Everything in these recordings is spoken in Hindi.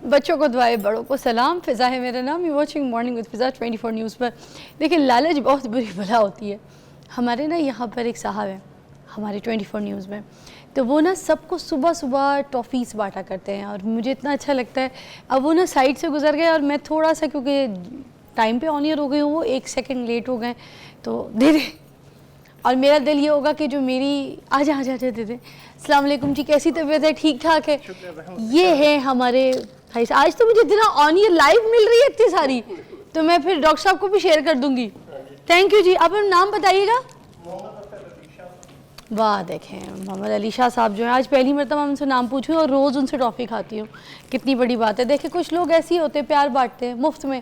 बच्चों को दुआएं, बड़ों को सलाम। फ़िज़ा है मेरा नाम। You watching morning with Fiza 24 news पर। देखिए, लालच बहुत बुरी बला होती है। हमारे ना यहाँ पर एक साहब हैं हमारे 24 न्यूज़ में, तो वो ना सबको सुबह सुबह टॉफ़ीज़ बांटा करते हैं और मुझे इतना अच्छा लगता है। अब वो ना साइड से गुजर गए और मैं थोड़ा सा, क्योंकि टाइम पे ऑनियर हो गई हूँ, वो 1 सेकंड लेट हो गए तो दे दे। और मेरा दिल ये होगा कि जो मेरी आजा आजा आजा दे दे। अस्सलाम वालेकुम जी, कैसी तबीयत है? ठीक ठाक है। ये है हमारे भाई साहब। आज तो मुझे इतना ऑनियर लाइव मिल रही है इतनी सारी, तो मैं फिर डॉक्टर साहब को भी शेयर कर दूंगी। थैंक यू जी। आप अपना नाम बताइएगा। वाह, देखें मोहम्मद अली शाह साहब जो हैं, आज पहली मरतबा उनसे नाम पूछूँ और रोज़ उनसे टॉफ़ी खाती हूँ। कितनी बड़ी बात है। देखें, कुछ लोग ऐसे ही होते हैं, प्यार बांटते हैं मुफ्त में,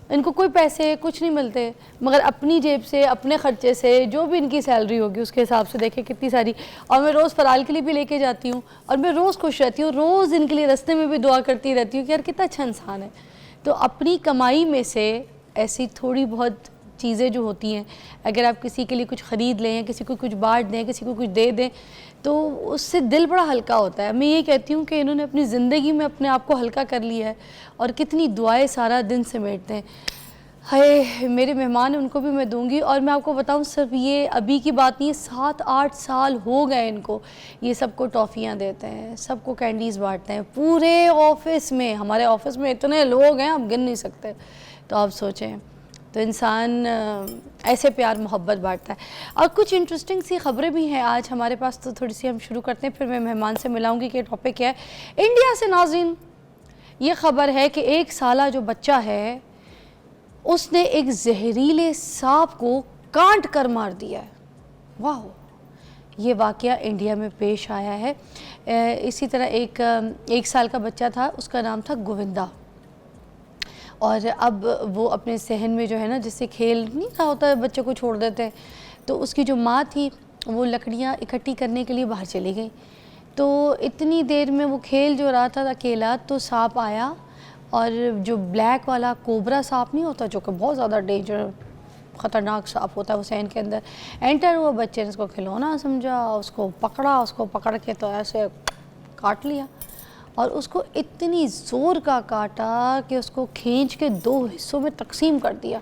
इनको कोई पैसे कुछ नहीं मिलते, मगर अपनी जेब से, अपने ख़र्चे से, जो भी इनकी सैलरी होगी उसके हिसाब से देखें कितनी सारी। और मैं रोज़ फ़राल के लिए भी लेके जाती हूँ और मैं रोज़ खुश रहती हूँ, रोज़ इनके लिए रास्ते में भी दुआ करती रहती हूँ कि यार कितना अच्छा इंसान है। तो अपनी कमाई में से ऐसी थोड़ी बहुत चीज़ें जो होती हैं, अगर आप किसी के लिए कुछ ख़रीद लें, किसी को कुछ बांट दें, किसी को कुछ दे दें, तो उससे दिल बड़ा हल्का होता है। मैं ये कहती हूँ कि इन्होंने अपनी ज़िंदगी में अपने आप को हल्का कर लिया है और कितनी दुआएं सारा दिन समेटते हैं। हाय, मेरे मेहमान हैं, उनको भी मैं दूंगी। और मैं आपको बताऊं, सिर्फ ये अभी की बात नहीं है, 7-8 साल हो गए इनको, ये सबको टॉफ़ियाँ देते हैं, सबको कैंडीज़ बांटते हैं पूरे ऑफिस में। हमारे ऑफिस में इतने लोग हैं, आप गिन नहीं सकते। तो आप सोचें, तो इंसान ऐसे प्यार मोहब्बत बांटता है। और कुछ इंटरेस्टिंग सी ख़बरें भी हैं आज हमारे पास, तो थोड़ी सी हम शुरू करते हैं, फिर मैं मेहमान से मिलाऊंगी कि टॉपिक क्या है। इंडिया से नाज़रीन, ये ख़बर है कि 1 साला जो बच्चा है उसने एक जहरीले सांप को काट कर मार दिया है। वाह, ये वाक़या इंडिया में पेश आया है। इसी तरह एक साल का बच्चा था, उसका नाम था गोविंदा। और अब वो अपने सहन में जो है ना, जिससे खेल नहीं रहा होता है, बच्चे को छोड़ देते हैं, तो उसकी जो माँ थी वो लकड़ियाँ इकट्ठी करने के लिए बाहर चली गई। तो इतनी देर में वो खेल जो रहा था अकेला, तो सांप आया, और जो ब्लैक वाला कोबरा सांप नहीं होता, जो कि बहुत ज़्यादा डेंजर ख़तरनाक सांप होता है, वो सहन के अंदर एंटर हुआ। बच्चे ने उसको खिलौना समझा, उसको पकड़ा, उसको पकड़ के तो ऐसे काट लिया, और उसको इतनी ज़ोर का काटा कि उसको खींच के 2 हिस्सों में तकसीम कर दिया।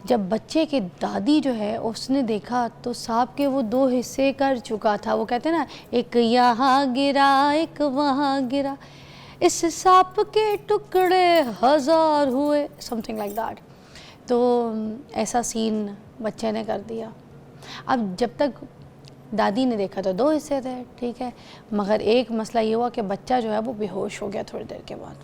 जब बच्चे की दादी जो है उसने देखा, तो सांप के वो 2 हिस्से कर चुका था। वो कहते हैं ना, एक यहाँ गिरा एक वहाँ गिरा, इस सांप के टुकड़े 1000 हुए, समथिंग लाइक दैट। तो ऐसा सीन बच्चे ने कर दिया। अब जब तक दादी ने देखा तो 2 हिस्से थे, ठीक है, मगर एक मसला ये हुआ कि बच्चा जो है वो बेहोश हो गया थोड़ी देर के बाद।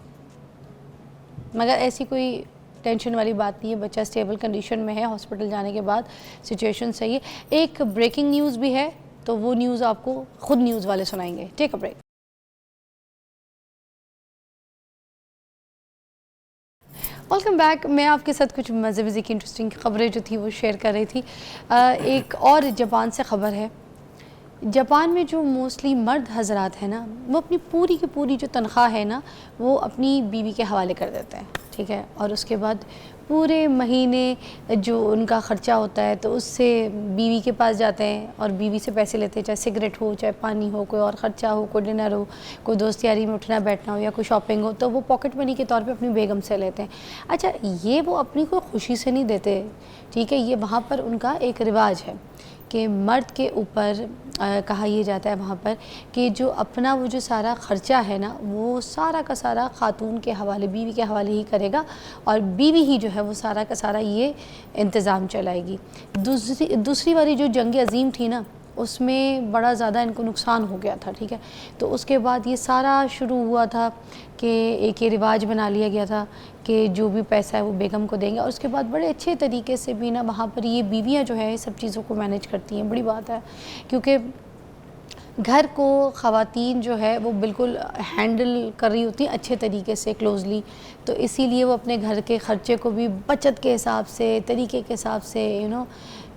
मगर ऐसी कोई टेंशन वाली बात नहीं है, बच्चा स्टेबल कंडीशन में है, हॉस्पिटल जाने के बाद सिचुएशन सही है। एक ब्रेकिंग न्यूज़ भी है, तो वो न्यूज़ आपको खुद न्यूज़ वाले सुनाएंगे। Take a break. Welcome back. मैं आपके साथ कुछ मज़े की इंटरेस्टिंग ख़बरें जो थी वो शेयर कर रही थी। एक और जापान से ख़बर है। जापान में जो मोस्टली मर्द हजरात हैं ना, वो अपनी पूरी की पूरी जो तनख्वाह है ना, वो अपनी बीवी के हवाले कर देते हैं, ठीक है, और उसके बाद पूरे महीने जो उनका ख़र्चा होता है तो उससे बीवी के पास जाते हैं और बीवी से पैसे लेते हैं, चाहे सिगरेट हो, चाहे पानी हो, कोई और ख़र्चा हो, कोई डिनर हो, कोई दोस्त यारी में उठना बैठना हो, या कोई शॉपिंग हो, तो वो पॉकेट मनी के तौर पे अपनी बेगम से लेते हैं। अच्छा, ये वो अपनी कोई खुशी से नहीं देते, ठीक है, ये वहाँ पर उनका एक रिवाज है कि मर्द के ऊपर कहा यह जाता है वहाँ पर कि जो अपना वो जो सारा ख़र्चा है ना, वो सारा का सारा ख़ातून के हवाले, बीवी के हवाले ही करेगा, और बीवी ही जो है वो सारा का सारा ये इंतज़ाम चलाएगी। दूसरी वाली जो जंग अज़ीम थी ना, उसमें बड़ा ज़्यादा इनको नुकसान हो गया था, ठीक है, तो उसके बाद ये सारा शुरू हुआ था कि एक ये रिवाज बना लिया गया था कि जो भी पैसा है वो बेगम को देंगे, और उसके बाद बड़े अच्छे तरीके से भी ना वहाँ पर ये बीवियाँ जो है सब चीज़ों को मैनेज करती हैं। बड़ी बात है, क्योंकि घर को ख़वातीन जो है वो बिल्कुल हैंडल कर रही होती हैं अच्छे तरीके से, क्लोज़ली, तो इसीलिए वो अपने घर के ख़र्चे को भी बचत के हिसाब से, तरीके के हिसाब से,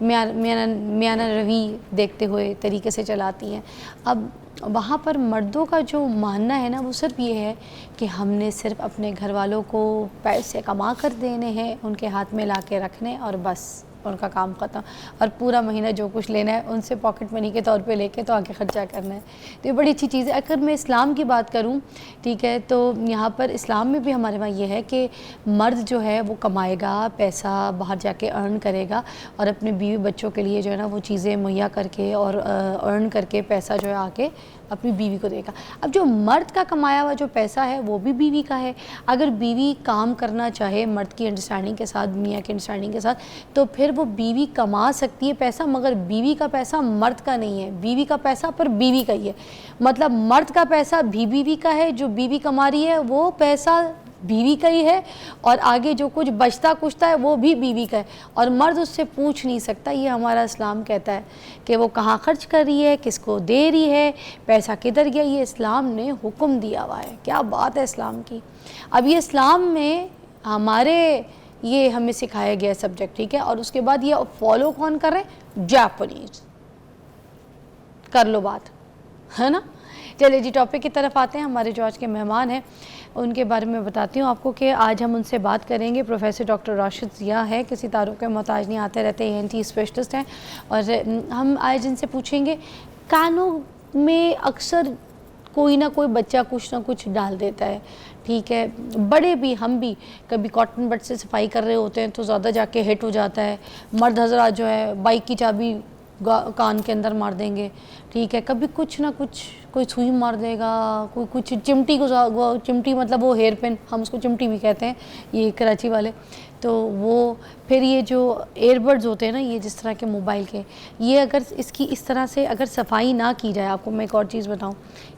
मियाना रवि देखते हुए तरीके से चलाती हैं। अब वहाँ पर मर्दों का जो मानना है ना, वो सिर्फ ये है कि हमने सिर्फ अपने घर वालों को पैसे कमा कर देने हैं, उनके हाथ में ला के रखने, और बस उनका काम ख़त्म, और पूरा महीना जो कुछ लेना है उनसे पॉकेट मनी के तौर पे लेके तो आगे ख़र्चा करना है। तो ये बड़ी अच्छी चीज़ है। अगर मैं इस्लाम की बात करूँ, ठीक है, तो यहाँ पर इस्लाम में भी हमारे वहाँ ये है कि मर्द जो है वो कमाएगा पैसा, बाहर जाके अर्न करेगा और अपने बीवी बच्चों के लिए जो है ना वो चीज़ें मुहैया करके और अर्न करके पैसा जो है आके अपनी बीवी को देगा। अब जो मर्द का कमाया हुआ जो पैसा है वो भी बीवी का है। अगर बीवी काम करना चाहे मर्द की अंडरस्टैंडिंग के साथ, मियाँ की अंडरस्टैंडिंग के साथ, तो फिर वो बीवी कमा सकती है पैसा, मगर बीवी का पैसा मर्द का नहीं है, बीवी का पैसा पर बीवी का ही है। मतलब मर्द का पैसा भी बीवी का है, जो बीवी कमा रही है वो पैसा बीवी का ही है, और आगे जो कुछ बचता कुछता है वो भी बीवी का है, और मर्द उससे पूछ नहीं सकता। ये हमारा इस्लाम कहता है कि वो कहाँ खर्च कर रही है, किसको दे रही है, पैसा किधर गया, ये इस्लाम ने हुक्म दिया हुआ है। क्या बात है इस्लाम की। अब ये इस्लाम में हमारे ये हमें सिखाया गया सब्जेक्ट, ठीक है, और उसके बाद ये फॉलो कौन कर रहे हैं? जापानीज। कर लो बात, है ना। चलिए जी, टॉपिक की तरफ आते हैं। हमारे जो आज के मेहमान हैं उनके बारे में बताती हूँ आपको कि आज हम उनसे बात करेंगे। प्रोफेसर डॉक्टर राशिद ज़िया है, किसी तारों के मोहताज नहीं, आते रहते ENT स्पेशलिस्ट हैं, और हम आज इनसे पूछेंगे कानों में अक्सर कोई ना कोई बच्चा कुछ ना कुछ डाल देता है, ठीक है, बड़े भी, हम भी कभी कॉटन बड से सफाई कर रहे होते हैं तो ज़्यादा जाके हिट हो जाता है। मर्द हजरात जो है बाइक की चाबी कान के अंदर मार देंगे, ठीक है, कभी कुछ ना कुछ, कोई सुई मार देगा, कोई कुछ चिमटी को, चिमटी मतलब वो हेयर पिन, हम उसको चिमटी भी कहते हैं ये कराची वाले, तो वो फिर ये जो एयरबड्स होते हैं ना, ये जिस तरह के मोबाइल के, ये अगर इसकी इस तरह से अगर सफाई ना की जाए, आपको मैं एक और चीज़ बताऊं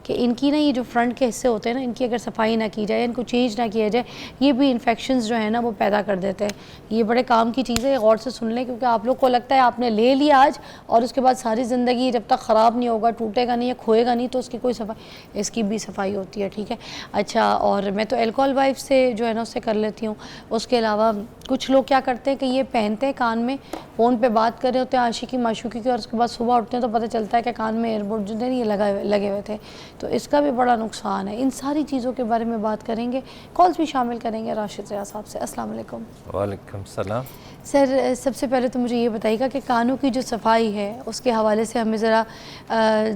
कि इनकी ना ये जो फ्रंट के हिस्से होते हैं ना, इनकी अगर सफाई ना की जाए, इनको चेंज ना किया जाए, ये भी इन्फेक्शंस जो है ना वो पैदा कर देते हैं। ये बड़े काम की चीज़ है, गौर से सुन लें, क्योंकि आप लोग को लगता है आपने ले लिया आज और उसके बाद सारी ज़िंदगी जब तक ख़राब नहीं होगा, टूटेगा नहीं या खोएगा नहीं, तो उसकी कोई सफाई, इसकी भी सफाई होती है, ठीक है। अच्छा, और मैं तो अल्कोहल वाइफ से जो है ना उससे कर लेती हूँ। उसके अलावा कुछ लोग क्या करते हैं कि ये पहनते हैं कान में, फ़ोन पे बात कर रहे होते हैं आशिकी माशूकी की, और उसके बाद सुबह उठते हैं तो पता चलता है कि कान में एयरबड जो है ये लगे हुए थे, तो इसका भी बड़ा नुकसान है। इन सारी चीज़ों के बारे में बात करेंगे, कॉल्स भी शामिल करेंगे राशिद ज़िया साहब से। अस्सलाम वालेकुम। वालेकुम सलाम। सर, सबसे पहले तो मुझे ये बताइएगा कि कानों की जो सफाई है उसके हवाले से हमें ज़रा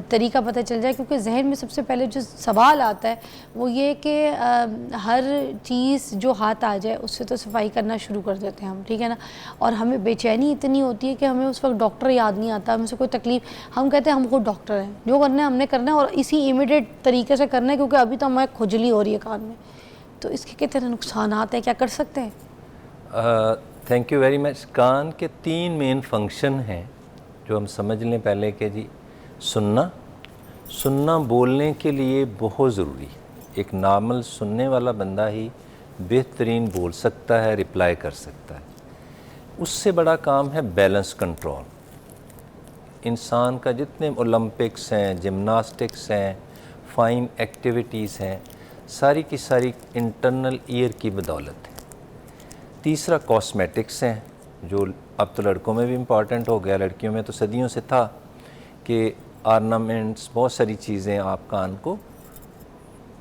तरीका पता चल जाए, क्योंकि जहन में सबसे पहले जो सवाल आता है वो ये कि हर चीज़ जो हाथ आ जाए उससे तो सफाई करना शुरू कर देते हैं हम, ठीक है ना, और हमें बेचैनी इतनी होती है कि हमें उस वक्त डॉक्टर याद नहीं आता, हमसे कोई तकलीफ़, हम कहते हैं हमको डॉक्टर है, जो करना है हमने करना है और इसी इमीडिएट तरीके से करना है, क्योंकि अभी तो हमें खुजली हो रही है कान में। तो इसके कितने नुकसान हैं, क्या कर सकते हैं? Thank you very much. कान के 3 मेन फंक्शन हैं जो हम समझ लें पहले कि जी सुनना बोलने के लिए बहुत ज़रूरी है। एक नॉर्मल सुनने वाला बंदा ही बेहतरीन बोल सकता है, रिप्लाई कर सकता है। उससे बड़ा काम है बैलेंस कंट्रोल। इंसान का जितने ओलंपिक्स हैं, जिम्नास्टिक्स हैं, फाइन एक्टिविटीज़ हैं, सारी की सारी इंटरनल ईयर की बदौलत है। तीसरा कॉस्मेटिक्स हैं, जो अब तो लड़कों में भी इम्पॉर्टेंट हो गया, लड़कियों में तो सदियों से था कि ऑर्नामेंट्स, बहुत सारी चीज़ें आप कान को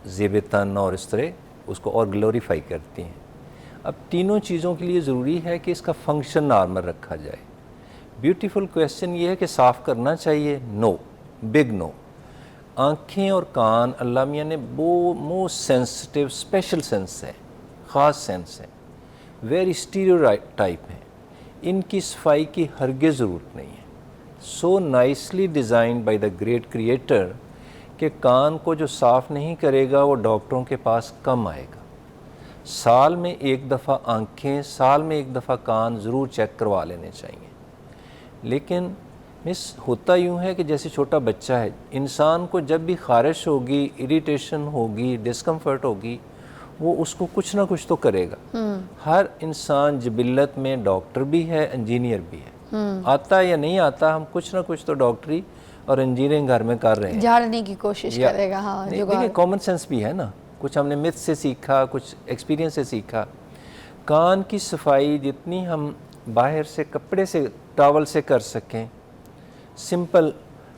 ज़ेब तन और इस तरह उसको और ग्लोरीफाई करती हैं। अब तीनों चीज़ों के लिए ज़रूरी है कि इसका फंक्शन नॉर्मल रखा जाए। ब्यूटीफुल क्वेश्चन ये है कि साफ़ करना चाहिए? No, big no. आँखें और कान अल्लाह मियाँ ने वो मोस्ट सेंसिटिव स्पेशल सेंस है, ख़ास सेंस है, वेरी स्टीरियोटाइप हैं। इनकी सफाई की हरगिज़ ज़रूरत नहीं है। So nicely designed by the great creator कि कान को जो साफ़ नहीं करेगा वो डॉक्टरों के पास कम आएगा। साल में एक दफ़ा आँखें, साल में एक दफ़ा कान ज़रूर चेक करवा लेने चाहिए। लेकिन मिस होता यूँ है कि जैसे छोटा बच्चा है, इंसान को जब भी ख़ारिश होगी, इरिटेशन होगी, डिस्कम्फर्ट होगी, वो उसको कुछ ना कुछ तो करेगा। हर इंसान जिबिल्लत में डॉक्टर भी है, इंजीनियर भी है। आता या नहीं आता, हम कुछ ना कुछ तो डॉक्टरी और इंजीनियरिंग घर में कर रहे हैं, झाड़ने की कोशिश करेगा। हाँ, देखिए कॉमन सेंस भी है ना, कुछ हमने मिथ से सीखा, कुछ एक्सपीरियंस से सीखा। कान की सफाई जितनी हम बाहर से कपड़े से, टॉवल से कर सकें, सिंपल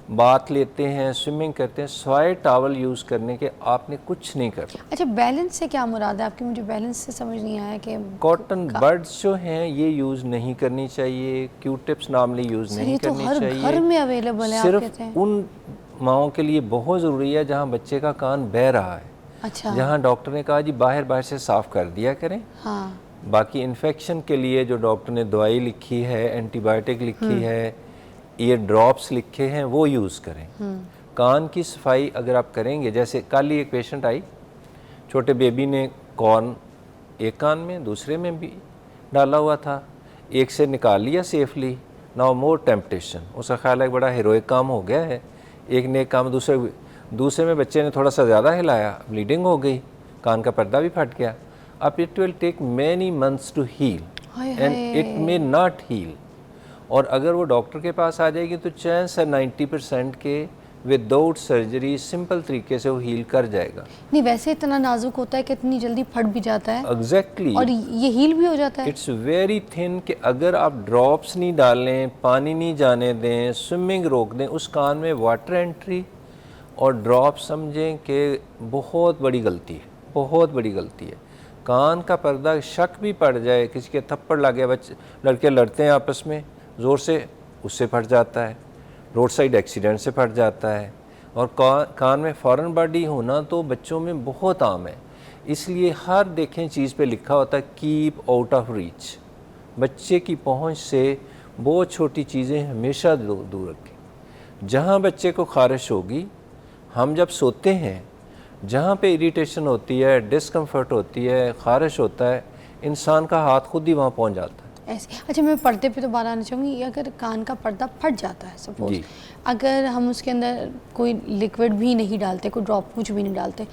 बात लेते हैं, स्विमिंग करते हैं, सवाए टॉवल यूज़ करने के आपने कुछ नहीं करना। अच्छा, बैलेंस से क्या मुराद है आपकी? मुझे बैलेंस से समझ नहीं आया कि कॉटन बड्स जो हैं ये यूज़ नहीं करनी चाहिए, Q tips normally use sir नहीं ये तो करनी हर चाहिए। घर में अवेलेबल है, आप कहते सिर्फ हैं। उन माओं के लिए बहुत ज़रूरी है जहाँ बच्चे का कान बह रहा है, अच्छा, जहाँ डॉक्टर ने कहा जी बाहर से साफ़ कर दिया करें। हाँ, बाकी इन्फेक्शन के लिए जो डॉक्टर ने दवाई लिखी है, एंटीबायोटिक लिखी है, ईयर ड्रॉप्स लिखे हैं, वो यूज़ करें। कान की सफाई अगर आप करेंगे, जैसे कल ही एक पेशेंट आई, छोटे बेबी ने कॉर्न एक कान में दूसरे में भी डाला हुआ था, एक से निकाल लिया सेफली, नाउ मोर टेम्पटेशन, उसका ख्याल है बड़ा हीरोइक काम हो गया है, एक ने काम दूसरे में बच्चे ने थोड़ा सा ज़्यादा हिलाया, ब्लीडिंग हो गई, कान का पर्दा भी फट गया। अब it will take many months to heal and it may not heal. और अगर वो डॉक्टर के पास आ जाएगी तो चांस है 90% के विदाउट सर्जरी सिंपल तरीके से वो हील कर जाएगा। नहीं वैसे इतना नाजुक होता है कि इतनी जल्दी फट भी जाता है एग्जैक्टली और ये हील भी हो जाता है। इट्स वेरी थिन कि अगर आप ड्रॉप्स नहीं डालें, पानी नहीं जाने दें, स्विमिंग रोक दें, उस कान में वाटर एंट्री और ड्रॉप समझें कि बहुत बड़ी गलती है, बहुत बड़ी गलती है। कान का पर्दा शक भी पड़ जाए, किसी के थप्पड़ लग गया, बच्चे लड़के लड़ते हैं आपस में ज़ोर से, उससे फट जाता है, रोड साइड एक्सीडेंट से फट जाता है। और कान में फॉरेन बॉडी होना तो बच्चों में बहुत आम है, इसलिए हर देखें चीज़ पे लिखा होता है कीप आउट ऑफ रीच, बच्चे की पहुंच से बहुत छोटी चीज़ें हमेशा दूर रखें। जहाँ बच्चे को खारिश होगी, हम जब सोते हैं जहाँ पे इरिटेशन होती है, डिस्कम्फर्ट होती है, खारिश होता है, इंसान का हाथ खुद ही वहाँ पहुँच जाता है। ऐसे। अच्छा, मैं पर्दे पे तो बात आना चाहूँगी, अगर कान का पर्दा फट जाता है सपोज, अगर हम उसके अंदर कोई लिक्विड भी नहीं डालते, कोई ड्रॉप कुछ भी नहीं डालते,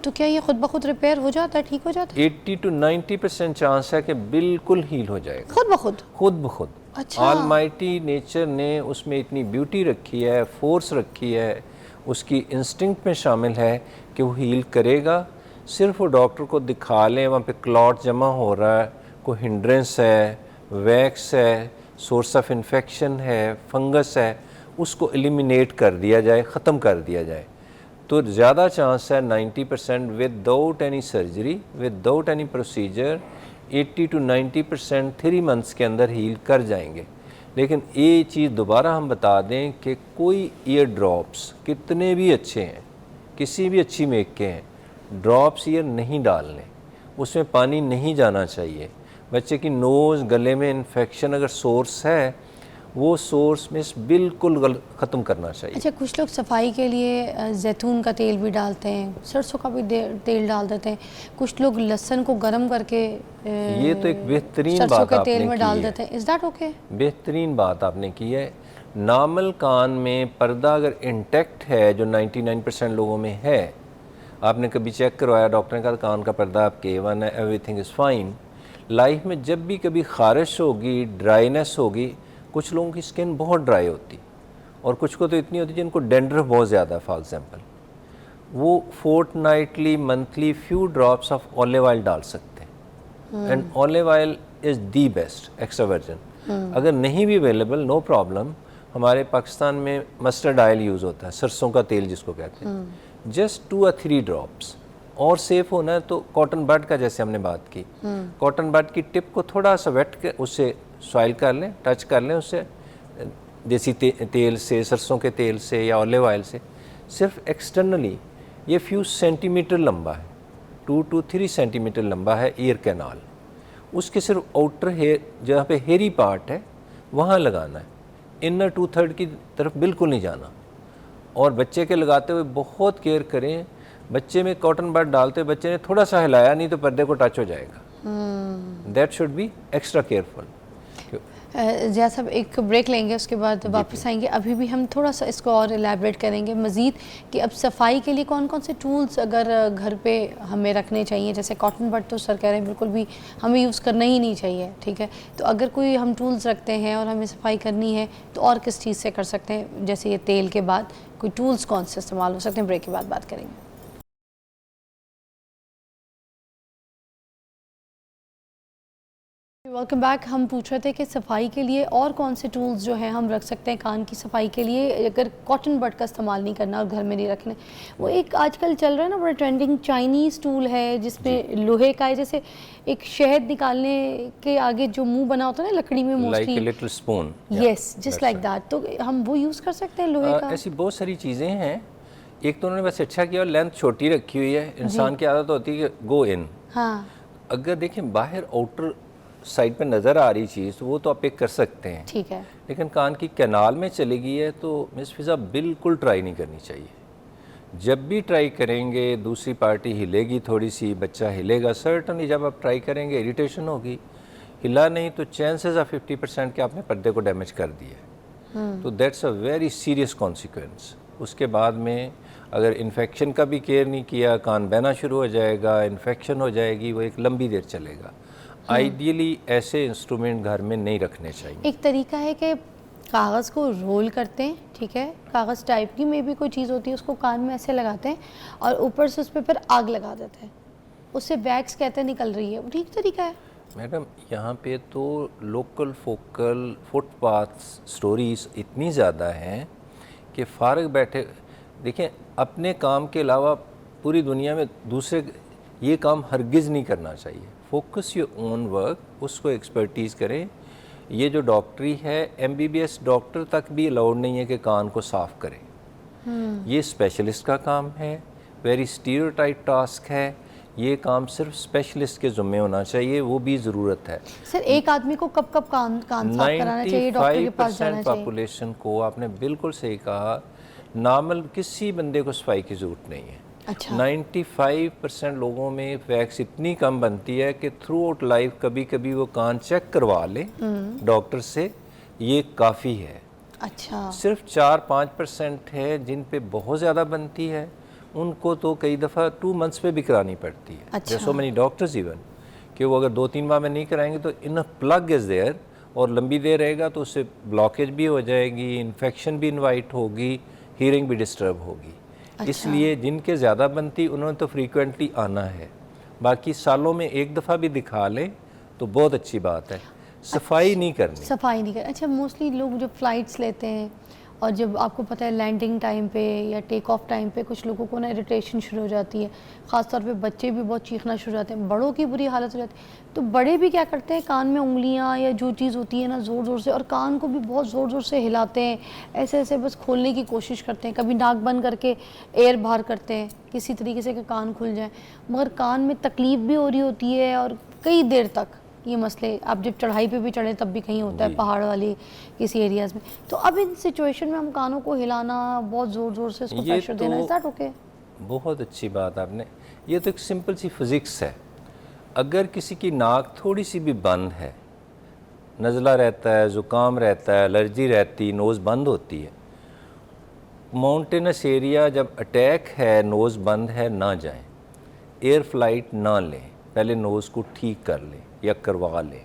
तो क्या ये खुद ब खुद रिपेयर हो जाता है, ठीक हो जाता है? 80 to 90% चांस है कि बिल्कुल हील हो जाएगा खुद ब खुद? खुद ब खुद। अच्छा। ऑलमाइटी नेचर ने उसमें इतनी ब्यूटी रखी है, फोर्स रखी है, उसकी इंस्टिंक्ट में शामिल है कि वो हील करेगा। सिर्फ वो डॉक्टर को दिखा लें वहाँ पे क्लॉट जमा हो रहा है, कोई हिंड्रेंस है, वैक्स है, सोर्स ऑफ इन्फेक्शन है, फंगस है, उसको एलिमिनेट कर दिया जाए, ख़त्म कर दिया जाए, तो ज़्यादा चांस है 90% without any surgery, without any procedure 80 to 90% 3 months के अंदर हील कर जाएंगे। लेकिन ये चीज़ दोबारा हम बता दें कि कोई ईयर ड्रॉप्स कितने भी अच्छे हैं, किसी भी अच्छी मेक के हैं, ड्रॉप्स ईयर नहीं डालने, उसमें पानी नहीं जाना चाहिए। बच्चे की नोज़ गले में इन्फेक्शन अगर सोर्स है, वो सोर्स में बिल्कुल ख़त्म करना चाहिए। अच्छा, कुछ लोग सफाई के लिए जैतून का तेल भी डालते हैं, सरसों का भी तेल डाल देते हैं, कुछ लोग लहसुन को गर्म करके ये तो एक बेहतरीन सरसों बात के आपने तेल में की डाल है। देते हैं। Is that okay? बेहतरीन बात आपने की है। नॉर्मल कान में पर्दा अगर इंटैक्ट है, जो 99% लोगों में है, आपने कभी चेक करवाया, डॉक्टर ने कहा कान का पर्दा आपके A1 है, एवरीथिंग इज़ फाइन। लाइफ में जब भी कभी खारिश होगी, ड्राइनेस होगी, कुछ लोगों की स्किन बहुत ड्राई होती और कुछ को तो इतनी होती जिनको डेंड्रफ बहुत ज़्यादा है, फॉर एग्जांपल, वो fortnightly monthly few drops of olive oil डाल सकते हैं। And olive oil is the best extra virgin. अगर नहीं भी अवेलेबल, नो प्रॉब्लम, हमारे पाकिस्तान में मस्टर्ड ऑयल यूज़ होता है, सरसों का तेल जिसको कहते हैं, जस्ट 2 or 3 ड्रॉप्स। और सेफ होना है तो कॉटन बड का, जैसे हमने बात की, कॉटन बड की टिप को थोड़ा सा वेट कर उससे सॉइल कर लें, टच कर लें उससे, देसी तेल से, सरसों के तेल से या ऑलिव ऑयल से, सिर्फ एक्सटर्नली। ये फ्यू सेंटीमीटर लंबा है, 2 to 3 सेंटीमीटर लंबा है ईयर कैनाल, उसके सिर्फ आउटर हेयर जहाँ पे हेयरी पार्ट है वहाँ लगाना है, इनर 2/3 की तरफ बिल्कुल नहीं जाना। और बच्चे के लगाते हुए बहुत केयर करें। बच्चे में कॉटन बड डालते बच्चे ने थोड़ा सा हिलाया नहीं तो पर्दे को टच हो जाएगा। That should be extra careful. Zia साहब, एक ब्रेक लेंगे, उसके बाद वापस आएंगे। अभी भी हम थोड़ा सा इसको और एलैबोरेट करेंगे मज़ीद कि अब सफाई के लिए कौन कौन से टूल्स अगर घर पे हमें रखने चाहिए। जैसे कॉटन बड तो सर कह रहे हैं बिल्कुल भी हमें यूज़ करना ही नहीं चाहिए, ठीक है, तो अगर कोई हम टूल्स रखते हैं और हमें सफाई करनी है तो और किस चीज़ से कर सकते हैं? जैसे ये तेल के बाद कोई टूल्स कौन से इस्तेमाल हो सकते हैं? ब्रेक के बाद बात करेंगे। Welcome back. हम पूछ रहे थे कि सफाई के लिए और कौन से टूल्स जो हैं हम रख सकते हैं कान की सफाई के लिए, अगर कॉटन बड का इस्तेमाल नहीं करना और घर में नहीं रखने। वो एक आजकल चल रहा है ना बड़ा ट्रेंडिंग चाइनीज़ टूल है जिसमें लोहे का है, जैसे एक शहद निकालने के आगे जो मुंह बना होता है ना लकड़ी में like mostly, little spoon. Yes just like that. तो हम वो यूज़ कर सकते हैं लोहे का? ऐसी बहुत सारी चीज़ें हैं। एक तो उन्होंने बस अच्छा किया, लेंथ छोटी रखी हुई है। इंसान की आदत होती है कि गो इन। हाँ अगर देखें बाहर आउटर साइड पे नज़र आ रही चीज़ तो वो तो आप पिक कर सकते हैं, ठीक है। लेकिन कान की कैनाल में चली गई है तो मिस फिज़ा बिल्कुल ट्राई नहीं करनी चाहिए। जब भी ट्राई करेंगे दूसरी पार्टी हिलेगी, थोड़ी सी बच्चा हिलेगा, सर्टनली जब आप ट्राई करेंगे इरिटेशन होगी। हिला नहीं तो चांसेस ऑफ 50% के आपने पर्दे को डैमेज कर दिया है। तो that's a very serious consequence. उसके बाद में अगर इन्फेक्शन का भी केयर नहीं किया, कान बहना शुरू हो जाएगा, इन्फेक्शन हो जाएगी, वो एक लंबी देर चलेगा। आइडियली ऐसे इंस्ट्रूमेंट घर में नहीं रखने चाहिए। एक तरीका है कि कागज़ को रोल करते हैं, ठीक है, कागज़ टाइप की में भी कोई चीज़ होती है, उसको कान में ऐसे लगाते हैं और ऊपर से उस पर फिर आग लगा देते हैं, उससे वैक्स कहते हैं निकल रही है। वो ठीक तरीका है? मैडम यहाँ पे तो लोकल फोकल फुटपाथ स्टोरीज इतनी ज़्यादा हैं कि फारग बैठे देखें, अपने काम के अलावा पूरी दुनिया में दूसरे ये काम हरगिज़ नहीं करना चाहिए। फोकस योर ओन वर्क, उसको एक्सपर्टीज़ करें। ये जो डॉक्टरी है, MBBS डॉक्टर तक भी अलाउड नहीं है कि कान को साफ़ करें। ये स्पेशलिस्ट का काम है, वेरी स्टीरियोटाइप टास्क है। ये काम सिर्फ स्पेशलिस्ट के ज़िम्मे होना चाहिए, वो भी ज़रूरत है। सर एक आदमी को कब कब कान साफ कराना चाहिए, डॉक्टर के पास जाना 95% चाहिए? पॉपुलेशन को आपने बिल्कुल सही कहा, नॉर्मल किसी बंदे को सफाई की ज़रूरत नहीं है। अच्छा। 95% लोगों में वैक्स इतनी कम बनती है कि थ्रू आउट लाइफ कभी कभी वो कान चेक करवा ले डॉक्टर से, ये काफ़ी है। अच्छा। सिर्फ 4-5% है जिन पे बहुत ज़्यादा बनती है, उनको तो कई दफ़ा 2 मंथ्स पे भी करानी पड़ती है। अच्छा। सो मैनी डॉक्टर्स इवन कि वो अगर 2-3 माह में नहीं कराएंगे तो इन प्लग इज़ देयर, और लंबी देर रहेगा तो उससे ब्लॉकेज भी हो जाएगी, इन्फेक्शन भी इनवाइट होगी, हीयरिंग भी डिस्टर्ब होगी। अच्छा। इसलिए जिनके ज़्यादा बनती उन्होंने तो फ्रीक्वेंटली आना है। बाकी सालों में एक दफ़ा भी दिखा लें तो बहुत अच्छी बात है। सफाई नहीं करनी। सफाई नहीं कर। अच्छा, मोस्टली लोग जब फ़्लाइट्स लेते हैं और जब आपको पता है लैंडिंग टाइम पे या टेक ऑफ टाइम पे कुछ लोगों को ना इरिटेशन शुरू हो जाती है, ख़ास तौर पे बच्चे भी बहुत चीखना शुरू हो जाते हैं, बड़ों की बुरी हालत हो जाती है। तो बड़े भी क्या करते हैं, कान में उंगलियां या जो चीज़ होती है ना ज़ोर ज़ोर से, और कान को भी बहुत ज़ोर ज़ोर से हिलाते हैं, ऐसे ऐसे बस खोलने की कोशिश करते हैं, कभी नाक बंद करके एयर बाहर करते हैं किसी तरीके से कि कान खुल जाए, मगर कान में तकलीफ़ भी हो रही होती है और कई देर तक ये मसले। आप जब चढ़ाई पे भी चढ़े तब भी कहीं होता है, पहाड़ वाली किसी एरियाज़ में। तो अब इन सिचुएशन में हम कानों को हिलाना, बहुत ज़ोर ज़ोर से उसको प्रेशर देना, इज़ दैट ओके? बहुत अच्छी बात आपने, ये तो एक सिंपल सी फिज़िक्स है। अगर किसी की नाक थोड़ी सी भी बंद है, नज़ला रहता है, ज़ुकाम रहता है, एलर्जी रहती, नोज़ बंद होती है, माउंटेनस एरिया जब अटैक है, नोज़ बंद है, ना जाएं, एयर फ्लाइट ना लें, पहले नोज़ को ठीक कर लें या करवा लें।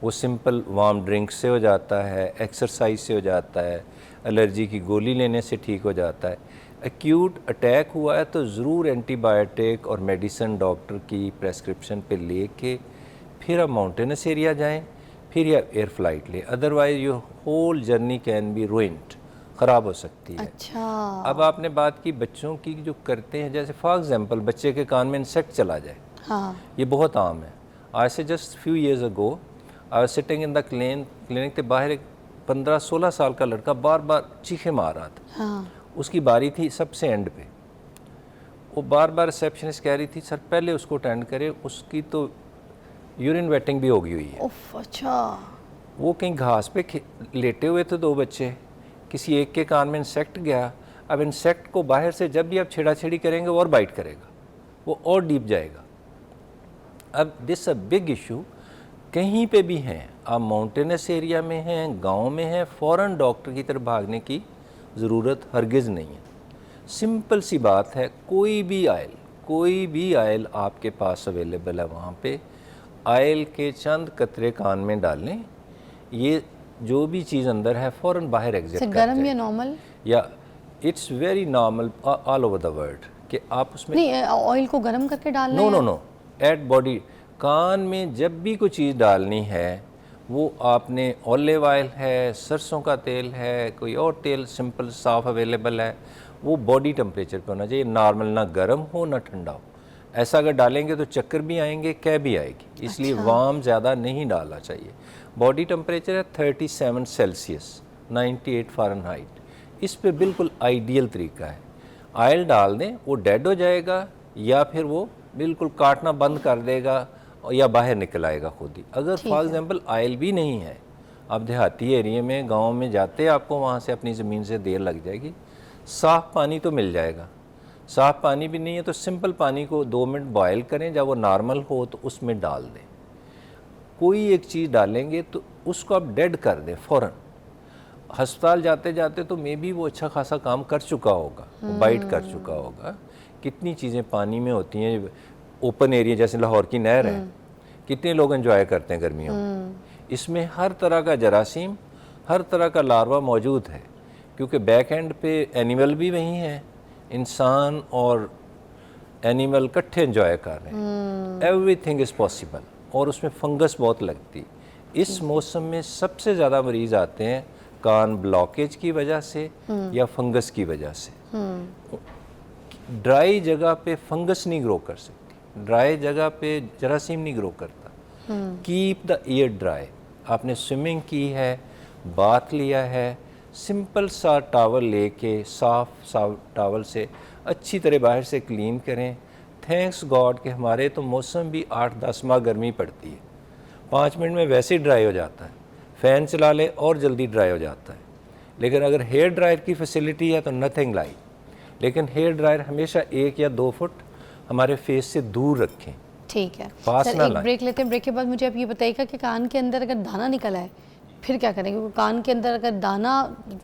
वो सिंपल वार्म ड्रिंक से हो जाता है, एक्सरसाइज से हो जाता है, एलर्जी की गोली लेने से ठीक हो जाता है। एक्यूट अटैक हुआ है तो ज़रूर एंटीबायोटिक और मेडिसिन डॉक्टर की प्रेस्क्रिप्शन पे लेके फिर आप माउंटेनस एरिया जाएं, फिर या एयर फ्लाइट लें, otherwise your whole journey can be ruined, ख़राब हो सकती है। अच्छा। अब आपने बात की बच्चों की जो करते हैं, जैसे फॉर एग्जांपल बच्चे के कान में इंसेक्ट चला जाए, हाँ। ये बहुत आम है। आज से just few years ago I was sitting in the clinic के बाहर एक 15-16 साल का लड़का बार बार चीखे मार रहा था। हाँ। उसकी बारी थी सबसे एंड पे, वो बार बार रिसेप्शनिस्ट कह रही थी सर पहले उसको अटेंड करें, उसकी तो यूरिन वेटिंग भी हो गई हुई है। उफ, अच्छा। वो कहीं घास पे लेटे हुए थे 2 बच्चे, किसी एक के कान में इंसेक्ट गया। अब इंसेक्ट को बाहर से जब भी आप छेड़ा-छेड़ी करेंगे वो और बाइट करेगा, वो और डीप जाएगा। अब दिस अ बिग इशू, कहीं पे भी हैं, आप माउंटेनस एरिया में हैं, गांव में हैं, फ़ौरन डॉक्टर की तरफ भागने की ज़रूरत हरगिज़ नहीं है। सिंपल सी बात है, कोई भी आयल आपके पास अवेलेबल है, वहाँ पे आयल के चंद कतरे कान में डालें, ये जो भी चीज़ अंदर है फ़ौरन बाहर एग्जिट कर जाए। गर्म या नॉर्मल? या it's very normal all over the world कि आप उसमें नहीं, ऑयल को गर्म करके डालना नो एट बॉडी कान में जब भी कोई चीज़ डालनी है, वो आपने ऑलिव ऑयल है, सरसों का तेल है, कोई और तेल सिंपल साफ़ अवेलेबल है, वो बॉडी टेम्परेचर पे होना चाहिए, नॉर्मल, ना गर्म हो ना ठंडा हो। ऐसा अगर डालेंगे तो चक्कर भी आएंगे, कै भी आएगी, इसलिए वार्म ज़्यादा नहीं डालना चाहिए। बॉडी टेम्परेचर है 37 सेल्सियस, 98 फ़ारेनहाइट, इस पे बिल्कुल आइडियल तरीका है। ऑयल डाल दें, वो डेड हो जाएगा या फिर वो बिल्कुल काटना बंद कर देगा या बाहर निकल आएगा खुद ही। अगर फॉर एग्जांपल ऑयल भी नहीं है, आप देहाती एरिया में, गांव में जाते आपको वहाँ से अपनी ज़मीन से देर लग जाएगी, साफ़ पानी तो मिल जाएगा। साफ़ पानी भी नहीं है तो सिंपल पानी को 2 मिनट बॉयल करें, जब वो नॉर्मल हो तो उसमें डाल दें। कोई एक चीज़ डालेंगे तो उसको आप डेड कर दें फ़ौरन। अस्पताल जाते जाते तो मे बी वो अच्छा खासा काम कर चुका होगा, वो बाइट कर चुका होगा। कितनी चीज़ें पानी में होती हैं, ओपन एरिया जैसे लाहौर की नहर है, कितने लोग एंजॉय करते हैं गर्मियों में। इसमें हर तरह का जरासीम, हर तरह का लार्वा मौजूद है, क्योंकि बैक एंड पे एनिमल भी वही हैं, इंसान और एनिमल इकट्ठे एंजॉय कर रहे हैं। Everything is possible. और उसमें फंगस बहुत लगती। इस मौसम में सबसे ज़्यादा मरीज़ आते हैं कान ब्लॉकेज की वजह से या फंगस की वजह से। ड्राई जगह पे फंगस नहीं ग्रो कर सकती, ड्राई जगह पे जरासीम नहीं ग्रो करता। Keep the year dry. आपने स्विमिंग की है, बाथ लिया है, सिंपल सा टॉवल लेके साफ टॉवल से अच्छी तरह बाहर से क्लीन करें। थैंक्स गॉड कि हमारे तो मौसम भी 8-10 माह गर्मी पड़ती है, 5 मिनट में वैसे ही ड्राई हो जाता है, फ़ैन चला ले और जल्दी ड्राई हो जाता है। लेकिन अगर हेयर ड्रायर की फैसिलिटी है तो नथिंग लाइक। लेकिन हेयर ड्रायर हमेशा 1 या 2 फुट हमारे फेस से दूर रखें। ठीक है पास सर, ना एक लाएं। ब्रेक लेते हैं। ब्रेक के बाद मुझे आप ये बताइएगा कि कान के अंदर अगर दाना निकल आए फिर क्या करेंगे? क्योंकि कान के अंदर अगर दाना,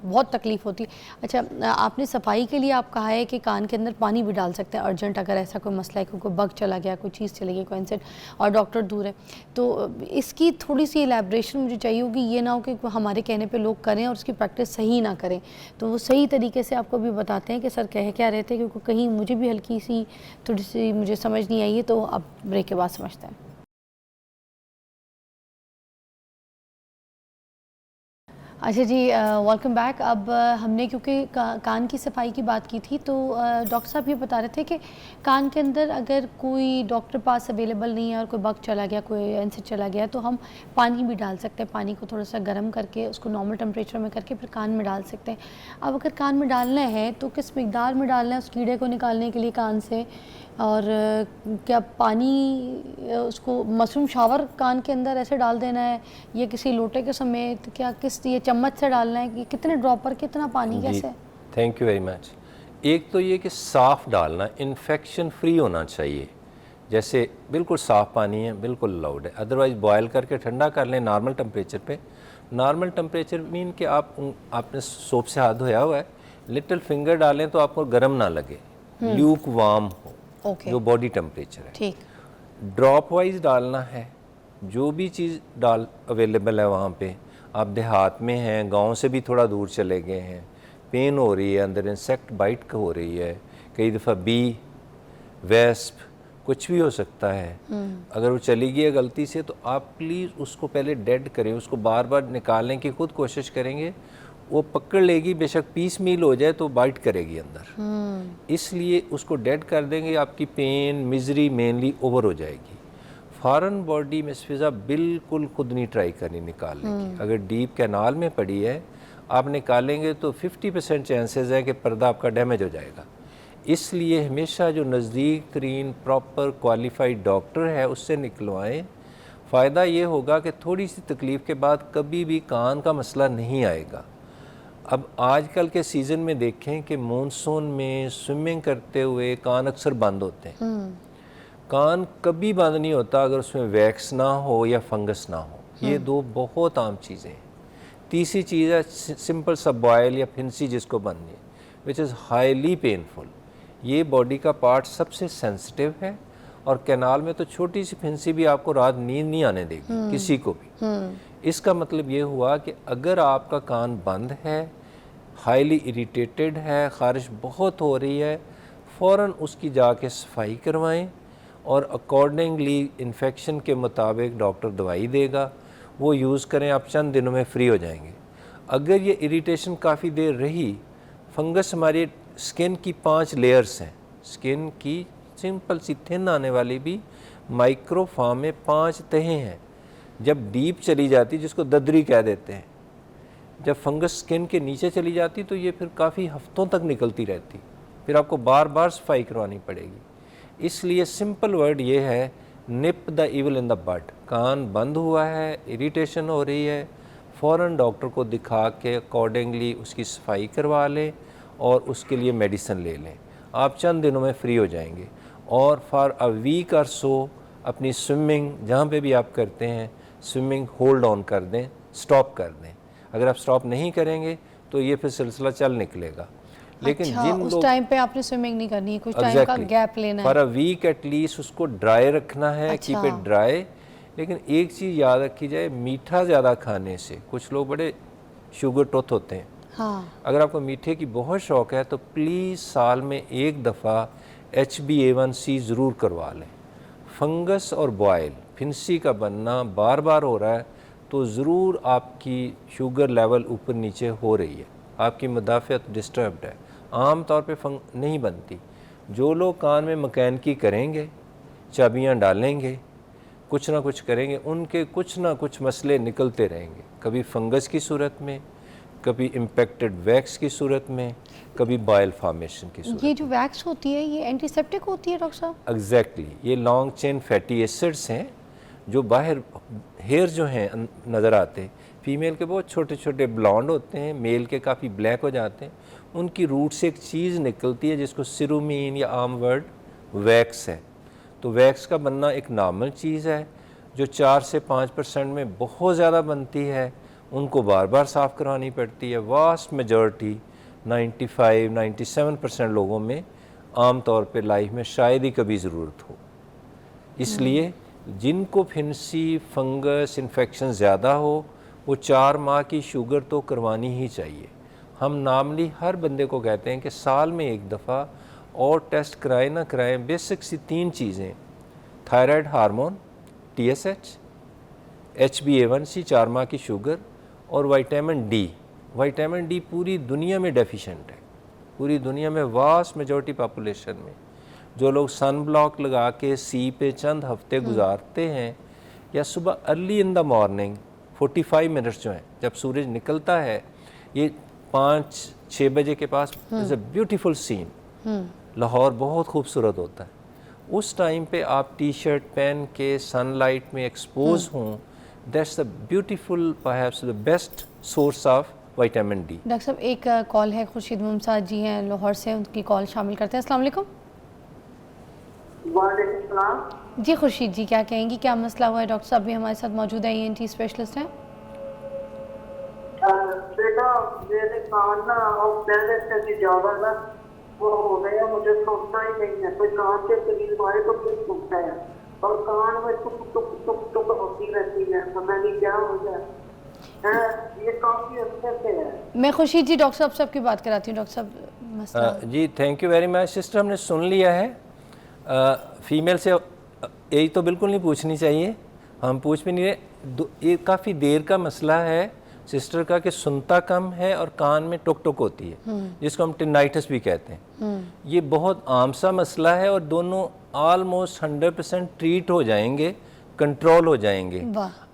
बहुत तकलीफ होती है। अच्छा, आपने सफाई के लिए आप कहा है कि कान के अंदर पानी भी डाल सकते हैं अर्जेंट, अगर ऐसा कोई मसला है, कोई बग चला गया, कोई चीज़ चली गई, कोई इंसेक्ट और डॉक्टर दूर है, तो इसकी थोड़ी सी एलैबोरेशन मुझे चाहिए होगी। ये ना हो कि हमारे कहने पे लोग करें और उसकी प्रैक्टिस सही ना करें, तो वो सही तरीके से आपको भी बताते हैं कि सर कह क्या रहे थे, क्योंकि कहीं मुझे भी हल्की सी थोड़ी सी मुझे समझ नहीं आई है, तो अब ब्रेक के बाद समझते हैं। अच्छा जी, वेलकम बैक। अब हमने क्योंकि कान की सफाई की बात की थी, तो डॉक्टर साहब ये बता रहे थे कि कान के अंदर अगर कोई डॉक्टर पास अवेलेबल नहीं है और कोई बग चला गया, कोई इंसेक्ट चला गया, तो हम पानी भी डाल सकते हैं। पानी को थोड़ा सा गर्म करके उसको नॉर्मल टेम्परेचर में करके फिर कान में डाल सकते हैं। अब अगर कान में डालना है तो किस मिकदार में डालना है उस कीड़े को निकालने के लिए कान से, और क्या पानी उसको मशरूम शावर कान के अंदर ऐसे डाल देना है या किसी लोटे के समेत, क्या किस ये चम्मच से डालना है, कि कितने ड्रॉपर, कितना पानी, कैसे? Thank you very much. एक तो ये कि साफ़ डालना, इन्फेक्शन फ्री होना चाहिए। जैसे बिल्कुल साफ़ पानी है, बिल्कुल अलाउड है। अदरवाइज़ बॉयल करके ठंडा कर लें नॉर्मल टेम्परेचर पे। नॉर्मल टेम्परेचर मीन कि आपने सोप से हाथ धोया हुआ है, लिटिल फिंगर डालें तो आपको गर्म ना लगे, ल्यूक वार्म हो, जो बॉडी टेम्परेचर है। ठीक। ड्रॉप वाइज डालना है, जो भी चीज़ डाल अवेलेबल है वहाँ पे। आप देहात में हैं, गांव से भी थोड़ा दूर चले गए हैं, पेन हो रही है, अंदर इंसेक्ट बाइट हो रही है, कई दफ़ा बी, वेस्प, कुछ भी हो सकता है। अगर वो चली गई है गलती से तो आप प्लीज़ उसको पहले डेड करें, उसको बार बार निकालने की खुद कोशिश करेंगे, वो पकड़ लेगी, बेशक पीस मील हो जाए तो बाइट करेगी अंदर। इसलिए उसको डेड कर देंगे, आपकी पेन मिजरी मेनली ओवर हो जाएगी। फॉरेन बॉडी में फिज़ा बिल्कुल खुद नहीं ट्राई करनी निकालने की। अगर डीप कैनाल में पड़ी है, आप निकालेंगे तो 50% चांसेस है कि पर्दा आपका डैमेज हो जाएगा। इसलिए हमेशा जो नज़दीक तरीन प्रॉपर क्वालिफाइड डॉक्टर है उससे निकलवाएं। फ़ायदा ये होगा कि थोड़ी सी तकलीफ़ के बाद कभी भी कान का मसला नहीं आएगा। अब आजकल के सीज़न में देखें कि मानसून में स्विमिंग करते हुए कान अक्सर बंद होते हैं। कान कभी बंद नहीं होता अगर उसमें वैक्स ना हो या फंगस ना हो। ये दो बहुत आम चीज़ें हैं। तीसरी चीज़ है सिंपल सा बॉयल या फिंसी जिसको बननी है, विच इज़ हाईली पेनफुल। ये बॉडी का पार्ट सबसे सेंसिटिव है और कैनाल में तो छोटी सी फिंसी भी आपको रात नींद नहीं आने देगी किसी को भी। इसका मतलब ये हुआ कि अगर आपका कान बंद है, हाईली इरिटेटेड है, ख़ारिश बहुत हो रही है, फ़ौरन उसकी जाके सफाई करवाएं और अकॉर्डिंगली इन्फेक्शन के मुताबिक डॉक्टर दवाई देगा, वो यूज़ करें, आप चंद दिनों में फ्री हो जाएंगे। अगर ये इरिटेशन काफ़ी देर रही, फंगस हमारे स्किन की 5 लेयर्स हैं, स्किन की सिंपल सी थिन आने वाली भी माइक्रोफार्म में 5 तहें हैं। जब डीप चली जाती, जिसको ददरी कह देते हैं, जब फंगस स्किन के नीचे चली जाती तो ये फिर काफ़ी हफ्तों तक निकलती रहती, फिर आपको बार बार सफाई करवानी पड़ेगी। इसलिए सिंपल वर्ड ये है, nip the evil in the bud. कान बंद हुआ है, इरिटेशन हो रही है, फ़ौरन डॉक्टर को दिखा के अकॉर्डिंगली उसकी सफाई करवा लें और उसके लिए मेडिसिन ले लें। आप चंद दिनों में फ्री हो जाएंगे। और फॉर अ वीक और सो अपनी स्विमिंग, जहाँ पे भी आप करते हैं, स्विमिंग होल्ड ऑन कर दें, स्टॉप कर दें। अगर आप स्टॉप नहीं करेंगे तो ये फिर सिलसिला चल निकलेगा। लेकिन अच्छा, जिन उस लोग टाइम पे आपने स्विमिंग नहीं करनी है, कुछ टाइम का गैप लेना है। फॉर अ वीक एटलीस्ट उसको ड्राई रखना है, कीप इट ड्राई। लेकिन एक चीज़ याद रखी जाए, मीठा ज़्यादा खाने से, कुछ लोग बड़े शुगर टोथ होते हैं, हाँ, अगर आपको मीठे की बहुत शौक है तो प्लीज़ साल में एक दफ़ा HbA1c ज़रूर करवा लें। फंगस और बॉयल, फिंसी का बनना बार बार हो रहा है तो ज़रूर आपकी शुगर लेवल ऊपर नीचे हो रही है, आपकी मुदाफ़ियत डिस्टर्ब्ड है। आम तौर पे नहीं बनती। जो लोग कान में मैकेनिकी करेंगे, चाबियां डालेंगे, कुछ ना कुछ करेंगे, उनके कुछ ना कुछ मसले निकलते रहेंगे, कभी फंगस की सूरत में, कभी इम्पेक्टेड वैक्स की सूरत में, कभी बॉयल फॉर्मेशन की सूरत। ये जो वैक्स होती है ये एंटीसेप्टिक होती है डॉक्टर साहब? एग्जैक्टली, ये लॉन्ग चेन फैटी एसिड्स हैं जो बाहर हेयर जो हैं नज़र आते हैं। फीमेल के बहुत छोटे छोटे ब्लॉन्ड होते हैं, मेल के काफ़ी ब्लैक हो जाते हैं। उनकी रूट से एक चीज़ निकलती है जिसको सिरुमीन या आम वर्ड वैक्स है। तो वैक्स का बनना एक नॉर्मल चीज़ है, जो 4 से 5% में बहुत ज़्यादा बनती है, उनको बार बार साफ़ करवानी पड़ती है। वास्ट मेजॉरिटी 95-97% लोगों में आम तौर पे लाइफ में शायद ही कभी ज़रूरत हो। इसलिए जिनको फिंसी, फंगस, इन्फेक्शन ज़्यादा हो, वो 4 माह की शुगर तो करवानी ही चाहिए। हम नॉर्मली हर बंदे को कहते हैं कि साल में एक दफ़ा और टेस्ट कराए ना कराएं, बेसिक सी 3 चीज़ें, थायराइड हार्मोन, TSH, HbA1c 4 माह की शुगर, और विटामिन डी। विटामिन डी पूरी दुनिया में डेफिशिएंट है, पूरी दुनिया में वास्ट मेजॉरिटी पॉपुलेशन में। जो लोग सन ब्लॉक लगा के सी पे चंद हफ्ते गुजारते हैं, या सुबह early in the morning 45 minutes जो हैं, जब सूरज निकलता है, ये 5-6 बजे के पास, is a beautiful scene. Lahore बहुत खूबसूरत होता है। उस टाइम पे आप टी-शर्ट पहन के सनलाइट में एक्सपोज हों, that's the beautiful, perhaps the best source of vitamin D. Doctor साहब एक कॉल है, खुर्शीद मुमताज जी हैं लाहौर से, उनकी कॉल शामिल करते हैं। अस्सलाम वालेकुम। वालेकुम सलाम। जी खुर्शीद जी, क्या कहेंगी, क्या मसला हुआ है? डॉक्टर साहब भी हमारे साथ मौजूद है, ENT स्पेशलिस्ट हैं। बेटा मेरे कान ना और पहले से भी ज्यादा ना वो हो गया, मुझे सुनता ही नहीं है। कोई कान के करीब आए तो फिर सुनता है, और कान में टुक टुक टुक टुक होती रहती है, पता नहीं क्या हो जाए। ये काफी अच्छे से है। मैं खुर्शीद जी डॉक्टर साहब से आपकी बात कराती हूँ। डॉक्टर साहब मसला जी thank you very much sister, हमने सुन लिया है। फीमेल से यही तो बिल्कुल नहीं पूछनी चाहिए, हम पूछ भी नहीं रहे। ये काफ़ी देर का मसला है सिस्टर का कि सुनता कम है और कान में टुक टुक होती है, जिसको हम टिनाइटिस भी कहते हैं। ये बहुत आम सा मसला है और दोनों ऑलमोस्ट 100% ट्रीट हो जाएंगे, कंट्रोल हो जाएंगे।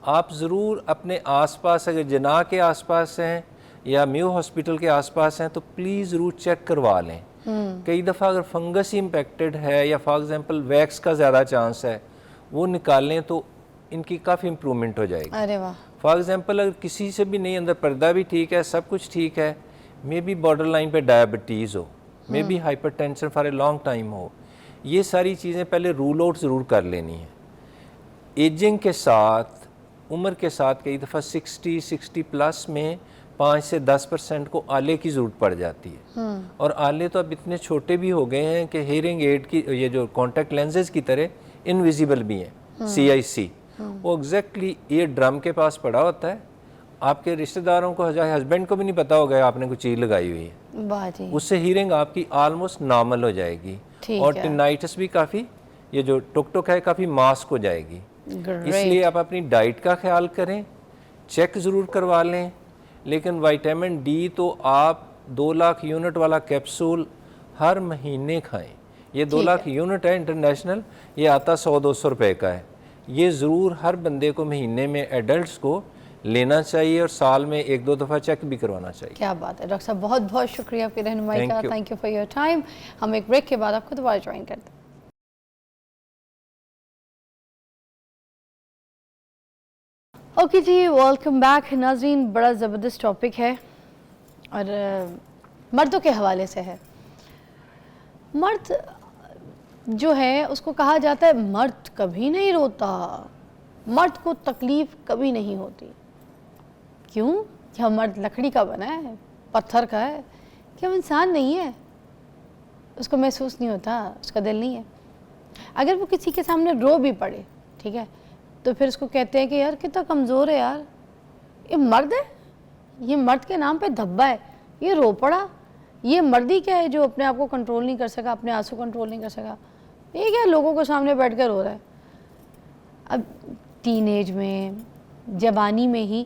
आप ज़रूर अपने आसपास, अगर जना के आसपास हैं या म्यू हॉस्पिटल के आसपास हैं, तो प्लीज़ ज़रूर चेक करवा लें। कई दफ़ा अगर फंगस इम्पेक्टेड है या फॉर एग्जांपल वैक्स का ज़्यादा चांस है, वो निकालें तो इनकी काफ़ी इम्प्रूवमेंट हो जाएगी। अरे वाह। फॉर एग्जांपल अगर किसी से भी नहीं, अंदर पर्दा भी ठीक है, सब कुछ ठीक है, मे बी बॉर्डर लाइन पे डायबिटीज़ हो, may be hypertension for a long time हो, ये सारी चीज़ें पहले रूल आउट ज़रूर कर लेनी है। एजिंग के साथ, उम्र के साथ, कई दफ़ा 60 प्लस में 5 से 10% को आले की ज़रूरत पड़ जाती है। और आले तो अब इतने छोटे भी हो गए हैं कि हेयरिंग एड की, ये जो कॉन्टैक्ट लेंसेज की तरह इनविजिबल भी हैं, CIC। वो एग्जैक्टली ये ड्रम के पास पड़ा होता है, आपके रिश्तेदारों को, हस्बैंड को भी नहीं पता होगा आपने कोई चीज़ लगाई हुई है, वाह जी। उससे हीयरिंग आपकी ऑलमोस्ट नॉर्मल हो जाएगी। और टिनाइटिस भी काफ़ी ये जो टुक टुक है काफ़ी मास्क हो जाएगी। इसलिए आप अपनी डाइट का ख्याल करें, चेक ज़रूर करवा लें, लेकिन विटामिन डी तो आप 2 लाख यूनिट वाला कैप्सूल हर महीने खाएं। ये 2 लाख यूनिट है इंटरनेशनल, ये आता 100-200 रुपए का है। ये ज़रूर हर बंदे को महीने में एडल्ट्स को लेना चाहिए और साल में 1-2 दफ़ा चेक भी करवाना चाहिए। क्या बात है डॉक्टर साहब, बहुत बहुत शुक्रिया आपकी रहनुमाई का। Thank you for your time. हम एक ब्रेक के बाद आपको दोबारा ज्वाइन करते हैं। ओके जी, वेलकम बैक नाज़रीन। बड़ा ज़बरदस्त टॉपिक है और मर्दों के हवाले से है। मर्द जो है उसको कहा जाता है मर्द कभी नहीं रोता, मर्द को तकलीफ़ कभी नहीं होती। क्यों? क्या मर्द लकड़ी का बना है, पत्थर का है? क्या वो इंसान नहीं है? उसको महसूस नहीं होता, उसका दिल नहीं है? अगर वो किसी के सामने रो भी पड़े, ठीक है, तो फिर उसको कहते हैं कि यार कितना कमज़ोर है यार, ये मर्द है, ये मर्द के नाम पे धब्बा है, ये रो पड़ा, ये मर्दी क्या है जो अपने आप को कंट्रोल नहीं कर सका, अपने आंसू कंट्रोल नहीं कर सका, ये क्या लोगों के सामने बैठ कर रो रहा है। अब टीनेज में, जवानी में ही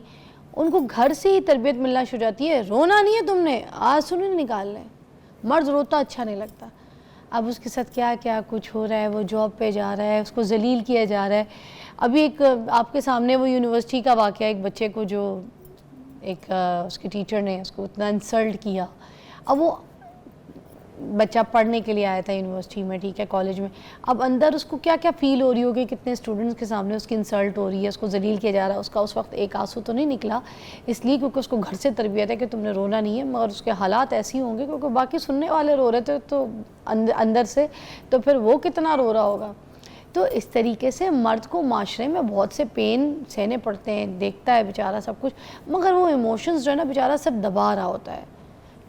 उनको घर से ही तरबियत मिलना शुरू जाती है, रोना नहीं है तुमने, आंसू नहीं निकालने। मर्द रोता अच्छा नहीं लगता। अब उसके साथ क्या क्या कुछ हो रहा है, वो जॉब पे जा रहा है, उसको जलील किया जा रहा है। अभी एक आपके सामने वो यूनिवर्सिटी का वाक़या, एक बच्चे को जो एक उसके टीचर ने उसको इतना इंसल्ट किया। अब वो बच्चा पढ़ने के लिए आया था यूनिवर्सिटी में, ठीक है, कॉलेज में। अब अंदर उसको क्या क्या फ़ील हो रही होगी, कितने स्टूडेंट्स के सामने उसकी इंसल्ट हो रही है, उसको जलील किया जा रहा है। उसका उस वक्त एक आंसू तो नहीं निकला, इसलिए क्योंकि उसको घर से तरबियत है कि तुमने रोना नहीं है, मगर उसके हालात ऐसे होंगे क्योंकि बाकी सुनने वाले रो रहे थे तो अंदर से, तो फिर वो कितना रो रहा होगा। तो इस तरीके से मर्द को माशरे में बहुत से पेन सहने पड़ते हैं, देखता है बेचारा सब कुछ, मगर वो इमोशंस जो है ना बेचारा सब दबा रहा होता है,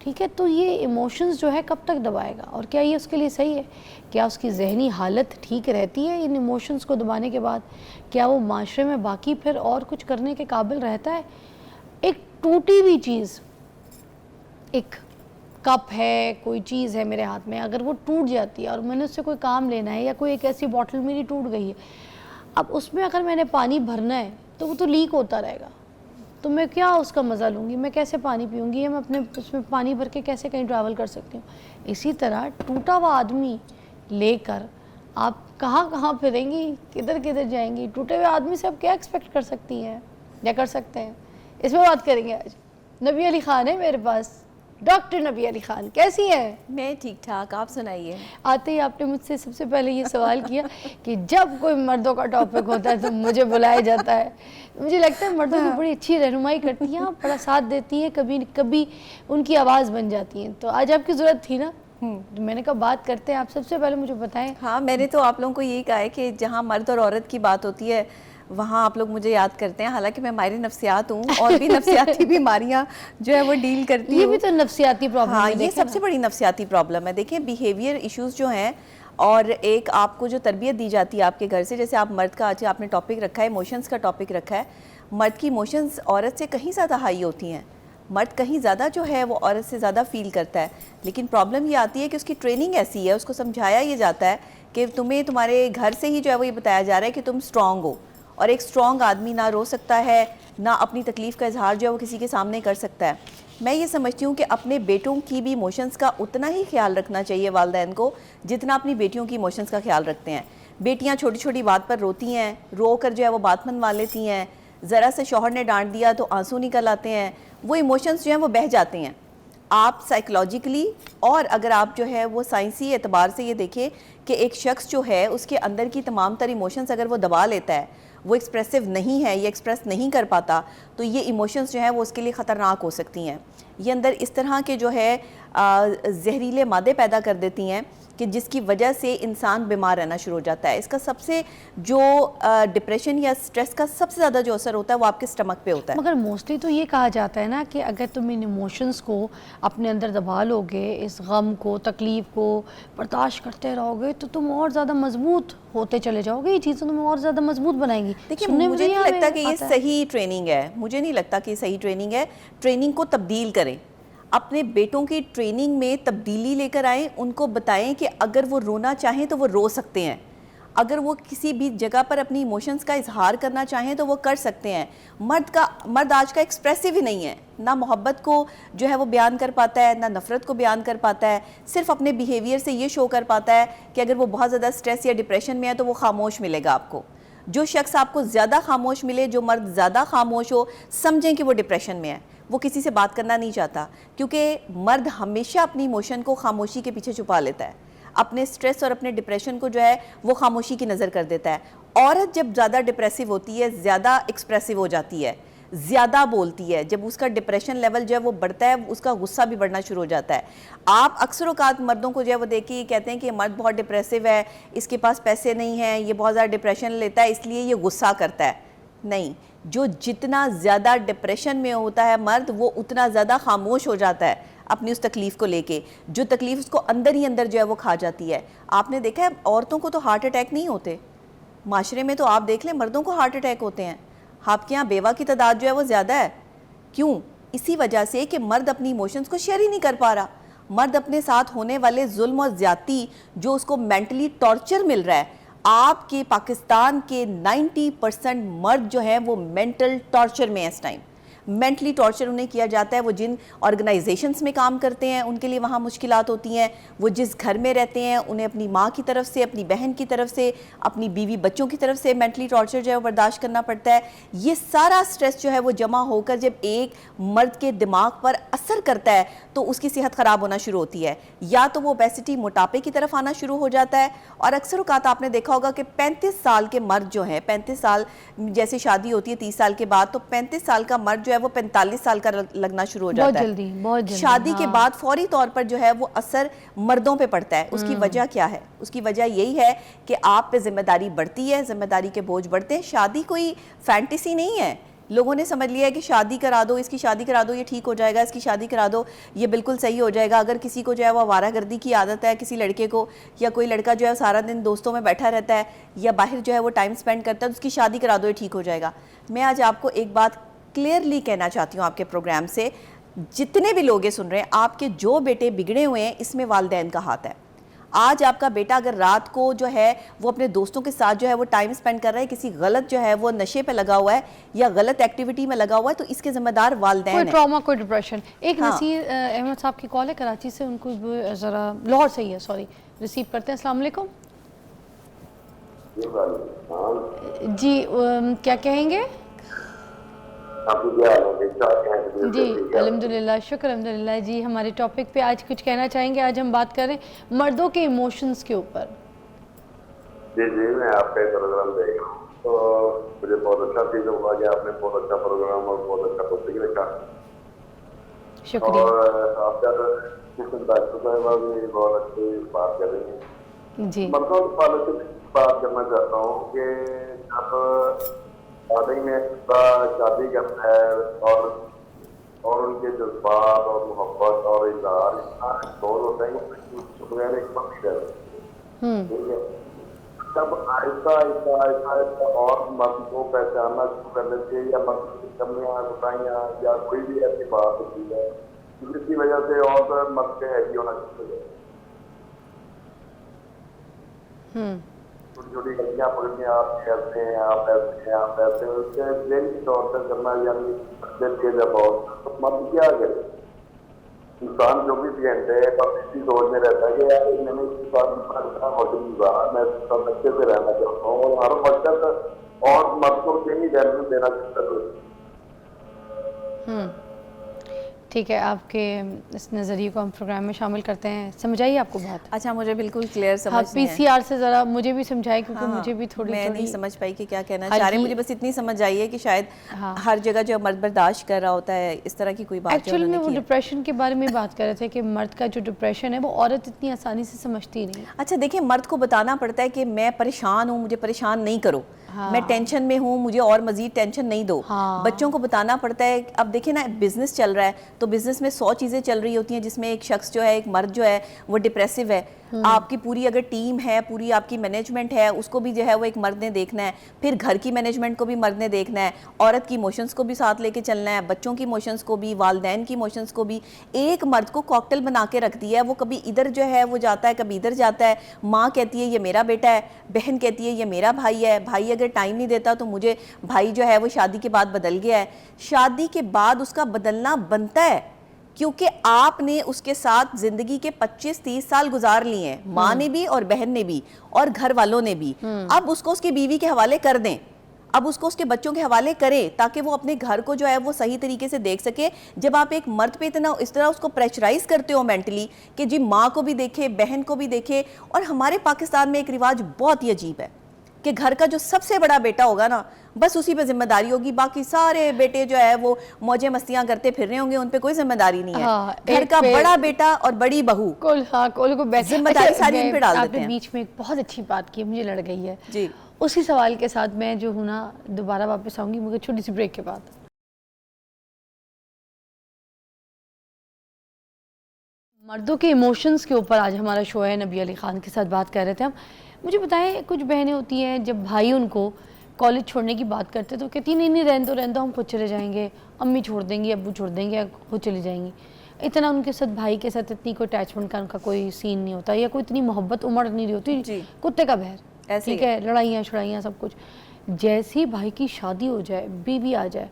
ठीक है। तो ये इमोशंस जो है कब तक दबाएगा, और क्या ये उसके लिए सही है? क्या उसकी जहनी हालत ठीक रहती है इन इमोशंस को दबाने के बाद? क्या वो माशरे में बाकी फिर और कुछ करने के काबिल रहता है? एक टूटी हुई चीज़, एक कप है, कोई चीज़ है मेरे हाथ में, अगर वो टूट जाती है और मैंने उससे कोई काम लेना है, या कोई एक ऐसी बॉटल मेरी टूट गई है, अब उसमें अगर मैंने पानी भरना है तो वो तो लीक होता रहेगा, तो मैं क्या उसका मज़ा लूँगी, मैं कैसे पानी पीऊँगी, या मैं अपने उसमें पानी भर के कैसे कहीं ट्रैवल कर सकती हूँ? इसी तरह टूटा हुआ आदमी लेकर आप कहाँ कहाँ फिरेंगी, किधर किधर जाएंगी? टूटे हुए आदमी से आप क्या एक्सपेक्ट कर सकती हैं या कर सकते हैं? इस पर बात करेंगे आज। नबी अली ख़ान है मेरे पास, डॉक्टर नबी अली ख़ान, कैसी हैं? मैं ठीक ठाक, आप सुनाइए। आते ही आपने मुझसे सबसे पहले ये सवाल किया कि जब कोई मर्दों का टॉपिक होता है तो मुझे बुलाया जाता है। मुझे लगता है मर्दों की बड़ी अच्छी रहनुमाई करती हैं आप, बड़ा साथ देती हैं, कभी कभी उनकी आवाज़ बन जाती हैं। तो आज आपकी ज़रूरत थी ना, तो मैंने कहा बात करते हैं। आप सबसे पहले मुझे बताएं। हाँ, मैंने तो आप लोगों को यही कहा है कि जहाँ मर्द और औरत की बात होती है वहाँ आप लोग मुझे याद करते हैं। हालांकि मैं माहिर नफ्सियात हूँ और भी नफ्सियाती बीमारियाँ जो है वो डील करती हूँ। ये भी तो नफ्सियाती प्रॉब्लम हाँ, है, ये सबसे बड़ी नफ्सियाती प्रॉब्लम है। देखिए, बिहेवियर इश्यूज़ जो हैं और एक आपको जो तरबियत दी जाती है आपके घर से, जैसे आप मर्द का आज आपने टॉपिक रखा है, इमोशंस का टॉपिक रखा है। मर्द की इमोशंस औरत से कहीं ज़्यादा हाई होती हैं, मर्द कहीं ज़्यादा जो है वो औरत से ज़्यादा फील करता है। लेकिन प्रॉब्लम ये आती है कि उसकी ट्रेनिंग ऐसी है, उसको समझाया ये जाता है कि तुम्हें तुम्हारे घर से ही जो है वो ये बताया जा रहा है कि तुम स्ट्रॉन्ग हो, और एक स्ट्रॉन्ग आदमी ना रो सकता है, ना अपनी तकलीफ़ का इजहार जो है वो किसी के सामने कर सकता है। मैं ये समझती हूँ कि अपने बेटों की भी इमोशंस का उतना ही ख्याल रखना चाहिए वालिदैन को जितना अपनी बेटियों की इमोशंस का ख्याल रखते हैं। बेटियाँ छोटी छोटी बात पर रोती हैं, रो कर जो है वो बात मनवा लेती हैं, ज़रा से शौहर ने डांट दिया तो आंसू निकल आते हैं, वो इमोशंस जो हैं वो बह जाते हैं। आप साइकोलॉजिकली और अगर आप जो है वो साइंसी एतबार से ये देखें कि एक शख्स जो है उसके अंदर की तमाम तर इमोशंस अगर वो दबा लेता है, वो एक्सप्रेसिव नहीं है, ये एक्सप्रेस नहीं कर पाता, तो ये इमोशंस जो है वो उसके लिए ख़तरनाक हो सकती हैं। ये अंदर इस तरह के जो है जहरीले मादे पैदा कर देती हैं कि जिसकी वजह से इंसान बीमार रहना शुरू हो जाता है। इसका सबसे जो डिप्रेशन या स्ट्रेस का सबसे ज़्यादा जो असर होता है वो आपके स्टमक पे होता है। मगर मोस्टली तो ये कहा जाता है ना कि अगर तुम इन इमोशंस को अपने अंदर दबा लोगे, इस गम को, तकलीफ़ को बर्दाश्त करते रहोगे, तो तुम और ज़्यादा मजबूत होते चले जाओगे। ये चीज़ें तुम्हें और ज़्यादा मजबूत बनाएंगी। देखिए, मुझे नहीं लगता कि ये सही ट्रेनिंग है, मुझे नहीं लगता कि सही ट्रेनिंग है। ट्रेनिंग को तब्दील करें, अपने बेटों की ट्रेनिंग में तब्दीली लेकर आएँ, उनको बताएं कि अगर वो रोना चाहें तो वो रो सकते हैं। अगर वो किसी भी जगह पर अपनी इमोशंस का इजहार करना चाहें तो वो कर सकते हैं। मर्द आज का एक्सप्रेसिव ही नहीं है, ना मोहब्बत को जो है वो बयान कर पाता है, ना नफ़रत को बयान कर पाता है। सिर्फ अपने बिहेवियर से ये शो कर पाता है कि अगर वो बहुत ज़्यादा स्ट्रेस या डिप्रेशन में है तो वो खामोश मिलेगा आपको। जो शख्स आपको ज़्यादा खामोश मिले, जो मर्द ज़्यादा खामोश हो, समझें कि वो डिप्रेशन में है, वो किसी से बात करना नहीं चाहता, क्योंकि मर्द हमेशा अपनी इमोशन को खामोशी के पीछे छुपा लेता है, अपने स्ट्रेस और अपने डिप्रेशन को जो है वो खामोशी की नज़र कर देता है। औरत जब ज़्यादा डिप्रेसिव होती है, ज़्यादा एक्सप्रेसिव हो जाती है, ज़्यादा बोलती है, जब उसका डिप्रेशन लेवल जो है वो बढ़ता है, उसका गुस्सा भी बढ़ना शुरू हो जाता है। आप अक्सर औकात मर्दों को जो है वो देखिए कहते हैं कि मर्द बहुत डिप्रेसिव है, इसके पास पैसे नहीं हैं, ये बहुत ज़्यादा डिप्रेशन लेता है इसलिए ये गुस्सा करता है। नहीं, जो जितना ज़्यादा डिप्रेशन में होता है मर्द, वो उतना ज़्यादा खामोश हो जाता है अपनी उस तकलीफ़ को लेके, जो तकलीफ़ उसको अंदर ही अंदर जो है वो खा जाती है। आपने देखा है औरतों को तो हार्ट अटैक नहीं होते, माशरे में तो आप देख लें मर्दों को हार्ट अटैक होते हैं। आपके यहाँ बेवा की तादाद जो है वो ज़्यादा है, क्यों? इसी वजह से कि मर्द अपनी इमोशंस को शेयर ही नहीं कर पा रहा। मर्द अपने साथ होने वाले जुल्म और ज़्यादती, जो उसको मेंटली टॉर्चर मिल रहा है, आपके पाकिस्तान के 90% मर्द जो हैं वो मेंटल टॉर्चर में है इस टाइम। मेंटली टॉर्चर उन्हें किया जाता है। वो जिन ऑर्गेनाइजेशंस में काम करते हैं उनके लिए वहाँ मुश्किलात होती हैं, वो जिस घर में रहते हैं उन्हें अपनी माँ की तरफ से, अपनी बहन की तरफ से, अपनी बीवी बच्चों की तरफ से मेंटली टॉर्चर जो है वो बर्दाश्त करना पड़ता है। ये सारा स्ट्रेस जो है वो जमा होकर जब एक मर्द के दिमाग पर असर करता है तो उसकी सेहत ख़राब होना शुरू होती है, या तो वो ओबेसिटी, मोटापे की तरफ आना शुरू हो जाता है। और अक्सर औकात आपने देखा होगा कि 35 साल के मर्द जो हैं, 35 साल जैसे शादी होती है 30 साल के बाद, तो 35 साल का मर्द जो है वो 45 साल का लगना शुरू हो जाता है। बहुत जल्दी शादी के हाँ। बाद फौरी तौर पर जो है वो असर मर्दों पे पड़ता है। उसकी वजह क्या है? उसकी वजह यही है कि आप पे जिम्मेदारी बढ़ती है, जिम्मेदारी के बोझ बढ़ते हैं। शादी कोई फैंटेसी नहीं है। लोगों ने समझ लिया है कि शादी करा दो, इसकी शादी करा दो, ये ठीक हो जाएगा, इसकी शादी करा दो, ये बिल्कुल सही हो जाएगा। अगर किसी को जो है वो आवारागर्दी की आदत है, किसी लड़के को, या कोई लड़का जो है सारा दिन दोस्तों में बैठा रहता है या बाहर जो है वो टाइम स्पेंड करता है, तो उसकी शादी करा दो, ये ठीक हो जाएगा। मैं आज आपको एक बात क्लियरली कहना चाहती हूँ आपके प्रोग्राम से, जितने भी लोग ये सुन रहे हैं, आपके जो बेटे बिगड़े हुए हैं इसमें वालिदैन का हाथ है। आज आपका बेटा अगर रात को जो है वो अपने दोस्तों के साथ जो है वो टाइम स्पेंड कर रहा है, किसी गलत जो है वो नशे पे लगा हुआ है या गलत एक्टिविटी में लगा हुआ है, तो इसके जिम्मेदार वालिदैन कोई हैं। ट्रॉमा, कोई डिप्रेशन। एक हाँ। नसीर अहमद साहब की कॉल है कराची से, उनको ज़रा लाहौर से ही है, सॉरी, रिसीव करते हैं। अस्सलाम वालेकुम जी, क्या कहेंगे? जी अल्हम्दुलिल्लाह, शुक्र अल्हम्दुलिल्लाह। जी हमारे टॉपिक पे आज कुछ कहना चाहेंगे? आज हम बात करें मर्दों के इमोशंस के ऊपर। जी जी, मैं आपका प्रोग्राम देख रहा हूँ, तो मुझे बहुत अच्छा फील हुआ कि आपने बहुत अच्छा प्रोग्राम और बहुत अच्छा टॉपिक रखा। शुक्रिया। और आपका डॉक्टर साहबा भी बहुत अच्छी बात कर रही हैं। जी मर्दों की पॉलिसी की बात करना चाहता हूँ कि जब शादी में शादी करता है और उनके जज्बात और मोहब्बत और इजहार इतना एक्सपोज होता है कि बगैर एक पक्ष है, ठीक है। तब आहिस्ता आहिस्ता आहिस्ता आहिस्ता और मर्द को पहचानना शुरू कर देती है, या मर्द की कमियाँ कोताहियाँ या कोई भी ऐसी बात होती है जिसकी वजह से और मर्द पे हैवी होना शुरू हो जाता है। छोटी छोटी गलतियाँ पकड़नी, आप ऐसे हैं, आप ऐसे हैं, आप ऐसे हैं, उसके ब्रेन की टॉर्चर करना, यानी तो मर्द क्या करे? इंसान 24 घंटे बस इसी सोच में रहता है कि यार मैंने इसके साथ मौजूद हुआ, मैं सब अच्छे से रहना चाहता हूँ, और हर वक्त और मर्द को यही वैल्यू देना चाहता हूँ। ठीक है, आपके इस नज़रिए को हम प्रोग्राम में शामिल करते हैं। समझाइए आपको बात। अच्छा, मुझे बिल्कुल क्लियर समझ हाँ, नहीं है। पीसीआर से ज़रा मुझे भी समझाइए, क्योंकि हाँ, मुझे भी थोड़ी मैं थोड़ी नहीं समझ पाई कि क्या कहना हाँ चाह रहे हैं। जी। मुझे बस इतनी समझ आई है कि शायद हाँ। हर जगह जो मर्द बर्दाश्त कर रहा होता है, इस तरह की कोई बात जो एक्चुअली में उन्होंने वो की है। डिप्रेशन के बारे में बात कर रहे थे कि मर्द का जो डिप्रेशन है वो औरत इतनी आसानी से समझती नहीं। अच्छा देखिए, मर्द को बताना पड़ता है कि मैं परेशान हूँ, मुझे परेशान नहीं करो, हाँ। मैं टेंशन में हूँ, मुझे और मजीद टेंशन नहीं दो। हाँ। बच्चों को बताना पड़ता है। अब देखिए ना, बिजनेस चल रहा है तो तो बिजनेस में 100 चीज़ें चल रही होती हैं जिसमें एक शख्स जो है, एक मर्द जो है वो डिप्रेसिव है, आपकी पूरी अगर टीम है, पूरी आपकी मैनेजमेंट है, उसको भी जो है वो एक मर्द ने देखना है, फिर घर की मैनेजमेंट को भी मर्द ने देखना है, औरत की इमोशंस को भी साथ लेके चलना है, बच्चों की इमोशंस को भी, वालदैन की इमोशंस को भी। एक मर्द को कॉकटेल बना के रख दिया है, वो कभी इधर जो है वो जाता है, कभी इधर जाता है। माँ कहती है ये मेरा बेटा है, बहन कहती है ये मेरा भाई है, भाई अगर टाइम नहीं देता तो मुझे, भाई जो है वो शादी के बाद बदल गया है। शादी के बाद उसका बदलना बनता है क्योंकि आपने उसके साथ जिंदगी के 25-30 साल गुजार लिए हैं, माँ ने भी और बहन ने भी और घर वालों ने भी। अब उसको उसकी बीवी के हवाले कर दें, अब उसको उसके बच्चों के हवाले करें ताकि वो अपने घर को जो है वो सही तरीके से देख सके। जब आप एक मर्द पे इतना इस तरह उसको प्रेशराइज करते हो मेंटली कि जी माँ को भी देखे, बहन को भी देखे। और हमारे पाकिस्तान में एक रिवाज बहुत ही अजीब है कि घर का जो सबसे बड़ा बेटा होगा ना, बस उसी पे जिम्मेदारी होगी, बाकी सारे बेटे जो है वो मौजे मस्तियां करते फिर रहे होंगे, उन पे कोई जिम्मेदारी नहीं है। हाँ, घर का बड़ा बेटा और बड़ी बहू कुल को जिम्मेदारी सारी उन पे डाल देते आपने हैं। बीच में एक बहुत अच्छी बात की, मुझे लड़ गई है जी। उसी सवाल के साथ मैं जो हूँ ना दोबारा वापस आऊंगी मुझे छोटी सी ब्रेक के बाद। मर्दों के इमोशंस के ऊपर आज हमारा शो है, नबी अली खान के साथ बात कर रहे थे हम। मुझे बताएं, कुछ बहनें होती हैं जब भाई उनको कॉलेज छोड़ने की बात करते तो कहती नहीं रहने दो हम खुद चले जाएंगे, अम्मी छोड़ देंगी, अब्बू छोड़ देंगे, खुद चली जाएंगी। इतना उनके साथ, भाई के साथ इतनी कोई अटैचमेंट का उनका कोई सीन नहीं होता, या कोई इतनी मोहब्बत उमड़ नहीं रही होती, कुत्ते का बहर, ठीक है, लड़ाइयाँ शड़ाइयाँ सब कुछ। जैसे ही भाई की शादी हो जाए, बीवी आ जाए,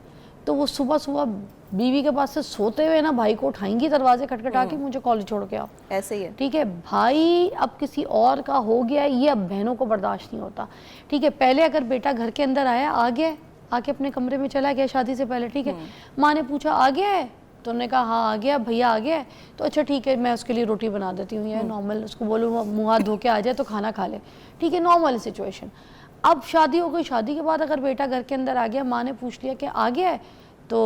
तो वो सुबह सुबह बीवी के पास से सोते हुए ना भाई को उठाएंगी दरवाजे खटखटा के, मुझे कॉलेज छोड़ के आओ। ऐसे ही है, ठीक है। भाई अब किसी और का हो गया, ये अब बहनों को बर्दाश्त नहीं होता। ठीक है, पहले अगर बेटा घर के अंदर आया, आ गया, आके अपने कमरे में चला गया शादी से पहले, ठीक है, माँ ने पूछा आ गया है, तो उन्होंने कहा हाँ आ गया, भैया आ गया है, तो अच्छा ठीक है मैं उसके लिए रोटी बना देती हूँ, या नॉर्मल उसको बोलूँ मुँह हाथ धो के आ जाए तो खाना खा ले, ठीक है, नॉर्मल सिचुएशन। अब शादी हो गई, शादी के बाद अगर बेटा घर के अंदर आ गया, माँ ने पूछ लिया कि आ गया है, तो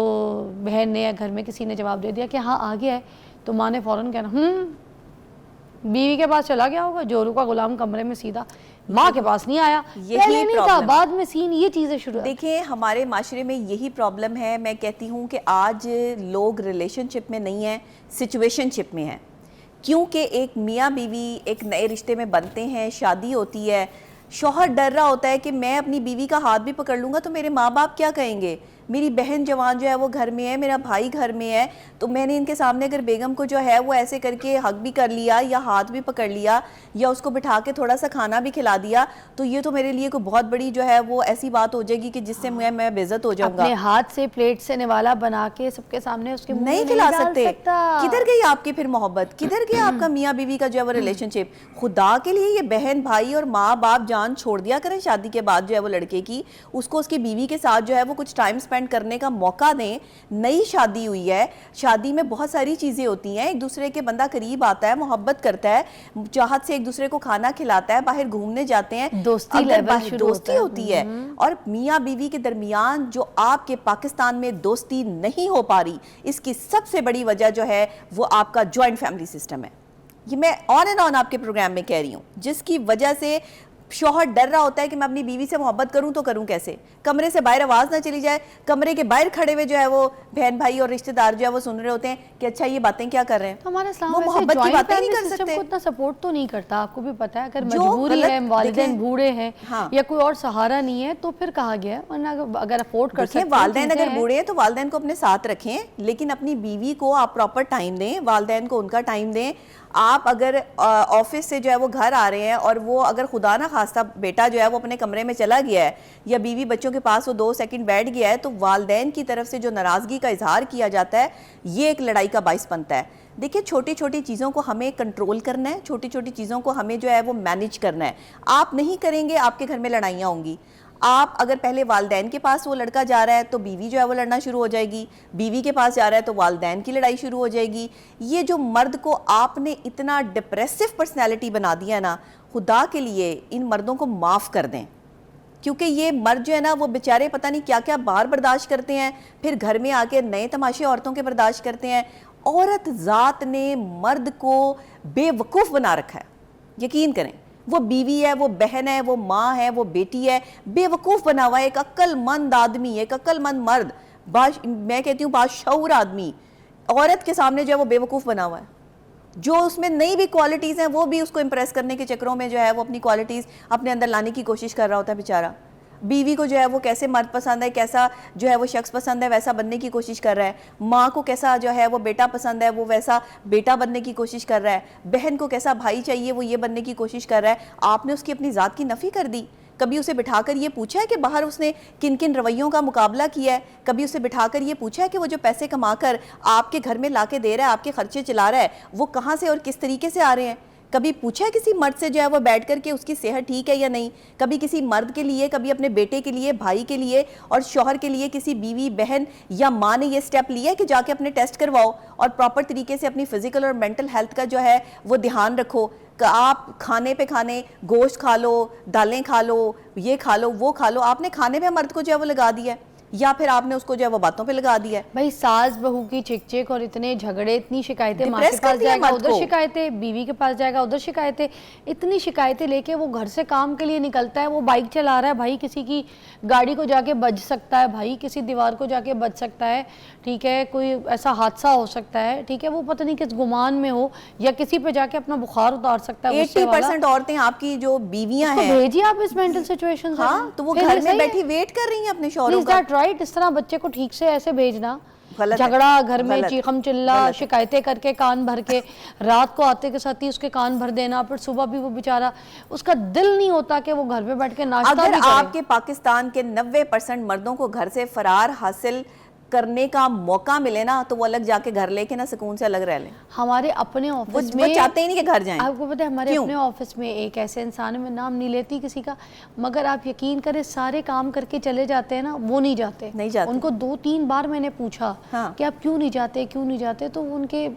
बहन ने या घर में किसी ने जवाब दे दिया कि हाँ आ गया है, तो माँ ने फ़ौरन कहना बीवी के पास चला गया होगा, जोरू का गुलाम कमरे में सीधा, माँ के पास नहीं आया, पहले नहीं था, बाद में सीन, ये चीज़ें शुरू। देखिए हमारे माशरे में यही प्रॉब्लम है। मैं कहती हूँ कि आज लोग रिलेशनशिप में नहीं है, सिचुएशनशिप में है, क्योंकि एक मियाँ बीवी एक नए रिश्ते में बनते हैं, शादी होती है, शौहर डर रहा होता है कि मैं अपनी बीवी का हाथ भी पकड़ लूँगा तो मेरे माँ बाप क्या कहेंगे, मेरी बहन जवान जो है वो घर में है, मेरा भाई घर में है, तो मैंने इनके सामने अगर बेगम को जो है वो ऐसे करके हक भी कर लिया या हाथ भी पकड़ लिया या उसको बिठा के थोड़ा सा खाना भी खिला दिया, तो ये तो मेरे लिए कोई बहुत बड़ी जो है वो ऐसी बात हो जाएगी कि जिससे मैं बेइज्जत हो जाऊंगा। अपने हाथ से प्लेट से निवाला बना के सबके सामने उसके मुंह नहीं में खिला डाल सकते। सकता। किधर गई आपकी फिर मोहब्बत, किधर गया आपका मियाँ बीवी का जो है वो रिलेशनशिप। खुदा के लिए ये बहन भाई और माँ बाप जान छोड़ दिया करें शादी के बाद जो है वो लड़के की, उसको उसकी बीवी के साथ जो है वो कुछ टाइम स्पेंड करने का मौका दें। नई शादी हुई है, शादी में बहुत सारी चीजें होती हैं, एक दूसरे के बंदा करीब आता है, मोहब्बत करता है, चाहत से एक दूसरे को खाना खिलाता है, बाहर घूमने जाते हैं, दोस्ती लेवल शुरू दोस्ती होती है। और मियाँ बीवी के दरमियान जो आपके पाकिस्तान में दोस्ती नहीं हो पा रही, इसकी सबसे बड़ी वजह जो है वो आपका जॉइंट फैमिली सिस्टम है। ये मैं ऑन एंड ऑन आपके प्रोग्राम में कह रही हूँ, जिसकी वजह से शौहर डर रहा होता है कि मैं अपनी बीवी से मोहब्बत करूं तो करूं कैसे, कमरे से बाहर आवाज़ ना चली जाए, कमरे के बाहर खड़े हुए जो है वो बहन भाई और रिश्तेदार जो है वो सुन रहे होते हैं कि अच्छा ये बातें क्या कर रहे हैं। तो हमारा इस्लाम वो मोहब्बत की बातें नहीं कर सकते, को इतना सपोर्ट तो नहीं करता, आपको भी पता है, अगर मजबूरी है, वालिदैन बूढ़े हैं, हाँ। या कोई और सहारा नहीं है तो फिर कहा गया है, वरना अगर अफोर्ड कर सकते हैं, वालिदैन अगर बूढ़े हैं तो वालिदैन को अपने साथ रखें, लेकिन अपनी बीवी को आप प्रॉपर टाइम दें, वालिदैन को उनका टाइम दें। आप अगर ऑफिस से जो है वो घर आ रहे हैं और वो अगर खुदा ना खास्ता बेटा जो है वो अपने कमरे में चला गया है या बीवी बच्चों के पास वो 2 सेकंड बैठ गया है, तो वालिदैन की तरफ से जो नाराज़गी का इजहार किया जाता है ये एक लड़ाई का बाइस बनता है। देखिए छोटी छोटी चीज़ों को हमें कंट्रोल करना है, छोटी छोटी चीज़ों को हमें जो है वो मैनेज करना है। आप नहीं करेंगे, आपके घर में लड़ाइयाँ होंगी। आप अगर पहले वालिदैन के पास वो लड़का जा रहा है तो बीवी जो है वो लड़ना शुरू हो जाएगी, बीवी के पास जा रहा है तो वालिदैन की लड़ाई शुरू हो जाएगी। ये जो मर्द को आपने इतना डिप्रेसिव पर्सनैलिटी बना दिया ना, खुदा के लिए इन मर्दों को माफ़ कर दें, क्योंकि ये मर्द जो है ना वो बेचारे पता नहीं क्या क्या बार बर्दाश्त करते हैं, फिर घर में आके नए तमाशे औरतों के बर्दाश्त करते हैं। औरत ज़ात ने मर्द को बेवकूफ़ बना रखा है, यकीन करें, वो बीवी है, वो बहन है, वो माँ है, वो बेटी है, बेवकूफ़ बना हुआ है। एक अक्लमंद आदमी, एक अक्लमंद मर्द, मैं कहती हूँ बाशऊर आदमी औरत के सामने जो है वो बेवकूफ़ बना हुआ है, जो उसमें नई भी क्वालिटीज़ हैं वो भी उसको इम्प्रेस करने के चक्करों में जो है वो अपनी क्वालिटीज़ अपने अंदर लाने की कोशिश कर रहा होता है बेचारा। बीवी को जो है वो कैसे मर्द पसंद है, कैसा जो है वो शख्स पसंद है, वैसा बनने की कोशिश कर रहा है। माँ को कैसा जो है वो बेटा पसंद है, वो वैसा बेटा बनने की कोशिश कर रहा है। बहन को कैसा भाई चाहिए, वो ये बनने की कोशिश कर रहा है। आपने उसकी अपनी ज़ात की नफ़ी कर दी। कभी उसे बिठाकर ये पूछा है कि बाहर उसने किन किन रवैयों का मुकाबला किया है? कभी उसे बिठाकर ये पूछा है कि वो जो पैसे कमाकर आपके घर में लाके दे रहा है, आपके खर्चे चला रहा है, वो कहाँ से और किस तरीके से आ रहे हैं? कभी पूछा है किसी मर्द से जो है वो बैठ कर के उसकी सेहत ठीक है या नहीं? कभी किसी मर्द के लिए, कभी अपने बेटे के लिए, भाई के लिए और शौहर के लिए किसी बीवी, बहन या माँ ने ये स्टेप लिया है कि जाके अपने टेस्ट करवाओ और प्रॉपर तरीके से अपनी फिजिकल और मेंटल हेल्थ का जो है वो ध्यान रखो? आप खाने पे खाने गोश्त खा लो, दालें खा लो, ये खा लो, वो खा लो, आपने खाने पे मर्द को जो है वो लगा दिया है या फिर आपने उसको जो है वो बातों पे लगा दिया है। भाई सास बहू की चिक और इतने झगड़े, इतनी शिकायतें, माँ डिप्रेस के पास करती है जाएगा मर्द उधर को। शिकायतें, बीवी के पास जाएगा उधर शिकायतें, इतनी शिकायतें लेके वो घर से काम के लिए निकलता है। वो बाइक चला रहा है भाई, किसी की गाड़ी को जाके बज सकता है भाई, किसी दीवार को जाके बज सकता है, ठीक है, कोई ऐसा हादसा हो सकता है, ठीक है, वो पता नहीं किस गुमान में हो या किसी पे जाके अपना बुखार उतार सकता है। 80% औरतें आपकी जो बीवियां हैं, भेजिए आप इस मेंटल सिचुएशन से। हाँ, तो वो घर में बैठी वेट कर रही हैं अपने शौहरों का। राइट, इस तरह बच्चे को ठीक से ऐसे भेजना, गलत है, झगड़ा घर में, गलत, चीखम चिल्ला, गलत है। शिकायतें करके कान भर के, रात को आते के साथ ही उसके कान भर देना, फिर सुबह भी वो बेचारा, उसका दिल नहीं होता कि वो घर में बैठ के नाश्ता अगर भी करे। आपके पाकिस्तान के 90% मर्दों को घर से फरार हासिल करने का मौका मिले ना, तो वो अलग जाके घर लेके ना सुकून से अलग रह लें। हमारे अपने ऑफिस वो में चाहते ही नहीं कि घर जाएं। आपको पता है हमारे क्यों? अपने ऑफिस में एक ऐसे इंसान है, मैं नाम नहीं लेती किसी का, मगर आप यकीन करें सारे काम करके चले जाते हैं ना, वो नहीं जाते। नहीं जाते। उनको 2-3 बार मैंने पूछा हाँ। कि आप क्यों नहीं जाते, क्यों नहीं जाते, तो उनके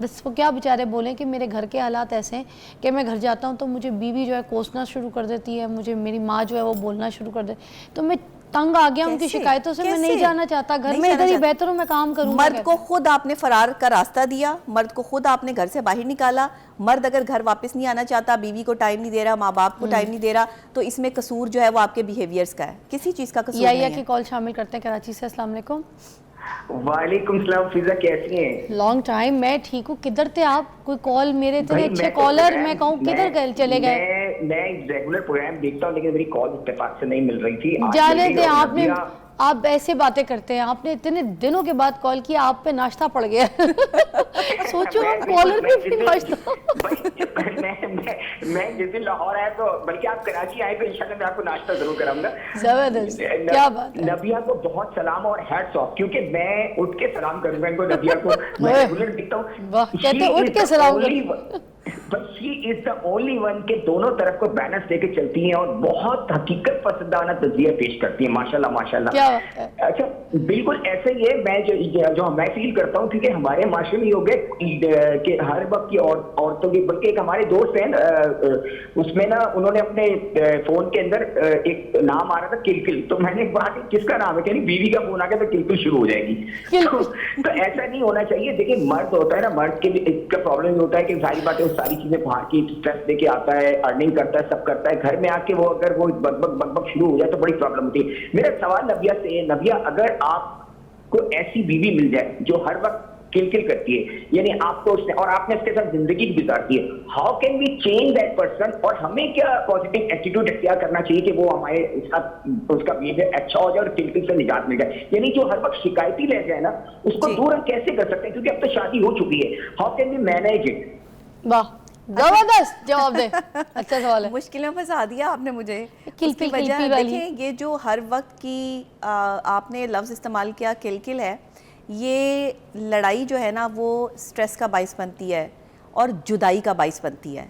बस वो क्या बेचारे बोले कि मेरे घर के हालात ऐसे हैं कि मैं घर जाता हूँ तो मुझे बीवी जो है कोसना शुरू कर देती है, मुझे मेरी माँ जो है वो बोलना शुरू कर दे, तो मैं तंग आ गया उनकी कैसे? शिकायतों से। मैं नहीं कैसे? जाना चाहता घर नहीं में, जाना इधर ही चाहता। बेहतर हूँ, मैं काम करूँगा। मर्द को खुद आपने फरार का रास्ता दिया, मर्द को खुद आपने घर से बाहर निकाला। मर्द अगर घर वापस नहीं आना चाहता, बीवी को टाइम नहीं दे रहा, माँ बाप को टाइम नहीं दे रहा, तो इसमें कसूर जो है वो आपके बिहेवियर्स का है, किसी चीज़ का कसूर नहीं या है। की कॉल शामिल करते हैं कराची से। अस्सलाम वालेकुम। वालेकुम सलाम। फिजा कैसी हैं? लॉन्ग टाइम, मैं ठीक हूँ। किधर थे आप? कोई कॉल, मेरे इतने भाई, अच्छे मैं तो कॉलर, प्रोग्राम- मैं कहूँ किधर गए, चले गए? मैं रेगुलर प्रोग्राम देखता हूँ, लेकिन मेरी कॉल इत्तेफाक से नहीं मिल रही थी। आज जाने मेरी थे और आपने, नबिया- आप ऐसे बातें करते हैं, आपने इतने दिनों के बाद कॉल किया, आप पे नाश्ता पड़ गया। सोचो हम कॉलर पे भी नाश्ता। मैं जिस दिन लाहौर आया तो, बल्कि आप कराची आए तो इंशाल्लाह मैं आपको नाश्ता जरूर कराऊंगा। जबरदस्त, क्या बात है। नबिया को बहुत सलाम और हैट्स ऑफ, क्योंकि मैं उठ के सलाम करूंगा इनको, नबिया को मैं ओए, रेगुलर दिखता हूँ। वाह, कहते हैं उठ के सलाम करो। But she is the only one के दोनों तरफ को बैलेंस लेके चलती हैं और बहुत हकीकत पसंदाना तज़किया पेश करती हैं, माशाल्लाह माशाल्लाह। क्या बात है। अच्छा, बिल्कुल ऐसे ही है। मैं जो मैं फील करता हूँ, क्योंकि हमारे माशरे में ये हो गया कि हर वक्त की औरतों की, बल्कि एक हमारे दोस्त हैं उसमें ना, उन्होंने अपने फोन के अंदर एक नाम आ रहा था किलकिल, तो मैंने कहा कि किसका नाम है, कहनी बीवी का फोन आ गया तो किलकिल शुरू हो जाएगी। तो ऐसा नहीं होना चाहिए। देखिए, मर्द होता है ना, मर्द के लिए इसका प्रॉब्लम होता है कि सारी बातें, सारी चीजें बाहर की स्ट्रेस लेके आता है, अर्निंग करता है, सब करता है, घर में आके वो अगर वो बकबक शुरू हो जाए तो बड़ी प्रॉब्लम होती है। मेरा सवाल नबिया से है, नबिया, अगर आपको ऐसी बीवी मिल जाए जो हर वक्त किलकिल करती है, यानी आपको उसने और आपने उसके साथ जिंदगी गुजारती है, how can we change that person? और हमें क्या पॉजिटिव एटीट्यूड इख्तियार करना चाहिए कि वो हमारे साथ उसका बिहेवियर अच्छा हो जाए और किलकिल से निजात मिल जाए? यानी जो हर वक्त शिकायती रह जाए ना, उसको दूर हम कैसे कर सकते हैं? क्योंकि अब तो शादी हो चुकी है, how can we manage it? वाह, जबरदस्त जवाब दे। अच्छा सवाल है। मुश्किलों में फंसा दिया आपने मुझे। किलकिल, उसकी वजह किलकिल वाली। देखिए, ये जो हर वक्त की आपने लफ्ज़ इस्तेमाल किया किलकिल है, ये लड़ाई जो है ना वो स्ट्रेस का बाइस बनती है और जुदाई का बाइस बनती है।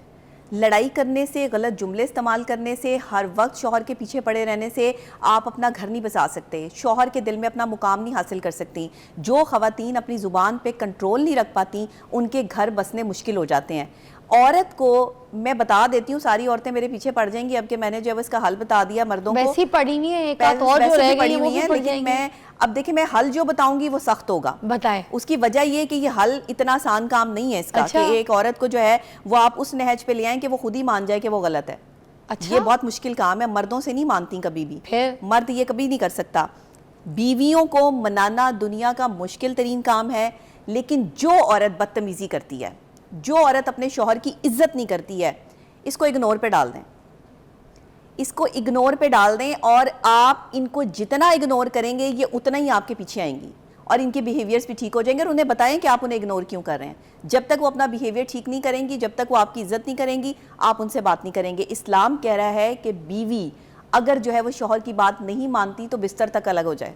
लड़ाई करने से, गलत जुमले इस्तेमाल करने से, हर वक्त शौहर के पीछे पड़े रहने से आप अपना घर नहीं बसा सकते, शौहर के दिल में अपना मुकाम नहीं हासिल कर सकती। जो ख़वातीन अपनी ज़ुबान पे कंट्रोल नहीं रख पाती, उनके घर बसने मुश्किल हो जाते हैं। औरत को मैं बता देती हूँ, सारी औरतें मेरे पीछे पड़ जाएंगी अब कि मैंने जब इसका हल बता दिया मर्दों को। वैसी पड़ी हुई है, एक आध और वैसे जो रह भी गई पड़ी है वो हुई भी है, पड़ लेकिन जाएंगी। मैं अब देखिए, मैं हल जो बताऊंगी वो सख्त होगा। बताएं। उसकी वजह ये कि ये हल इतना आसान काम नहीं है इसका। अच्छा। कि एक औरत को जो है वो आप उस नहज पे ले आए कि वो खुद ही मान जाए कि वो गलत है। अच्छा। ये बहुत मुश्किल काम है, मर्दों से नहीं मानती कभी भी। फिर? मर्द ये कभी नहीं कर सकता। बीवियों को मनाना दुनिया का मुश्किल तरीन काम है। लेकिन जो औरत बदतमीज़ी करती है, जो औरत अपने शौहर की इज्जत नहीं करती है, इसको इग्नोर पे डाल दें, इसको इग्नोर पे डाल दें। और आप इनको जितना इग्नोर करेंगे ये उतना ही आपके पीछे आएंगी और इनके बिहेवियर्स भी ठीक हो जाएंगे। और उन्हें बताएं कि आप उन्हें इग्नोर क्यों कर रहे हैं। जब तक वो अपना बिहेवियर ठीक नहीं करेंगी, जब तक वो आपकी इज्जत नहीं करेंगी, आप उनसे बात नहीं करेंगे। इस्लाम कह रहा है कि बीवी अगर जो है वो शौहर की बात नहीं मानती तो बिस्तर तक अलग हो जाए।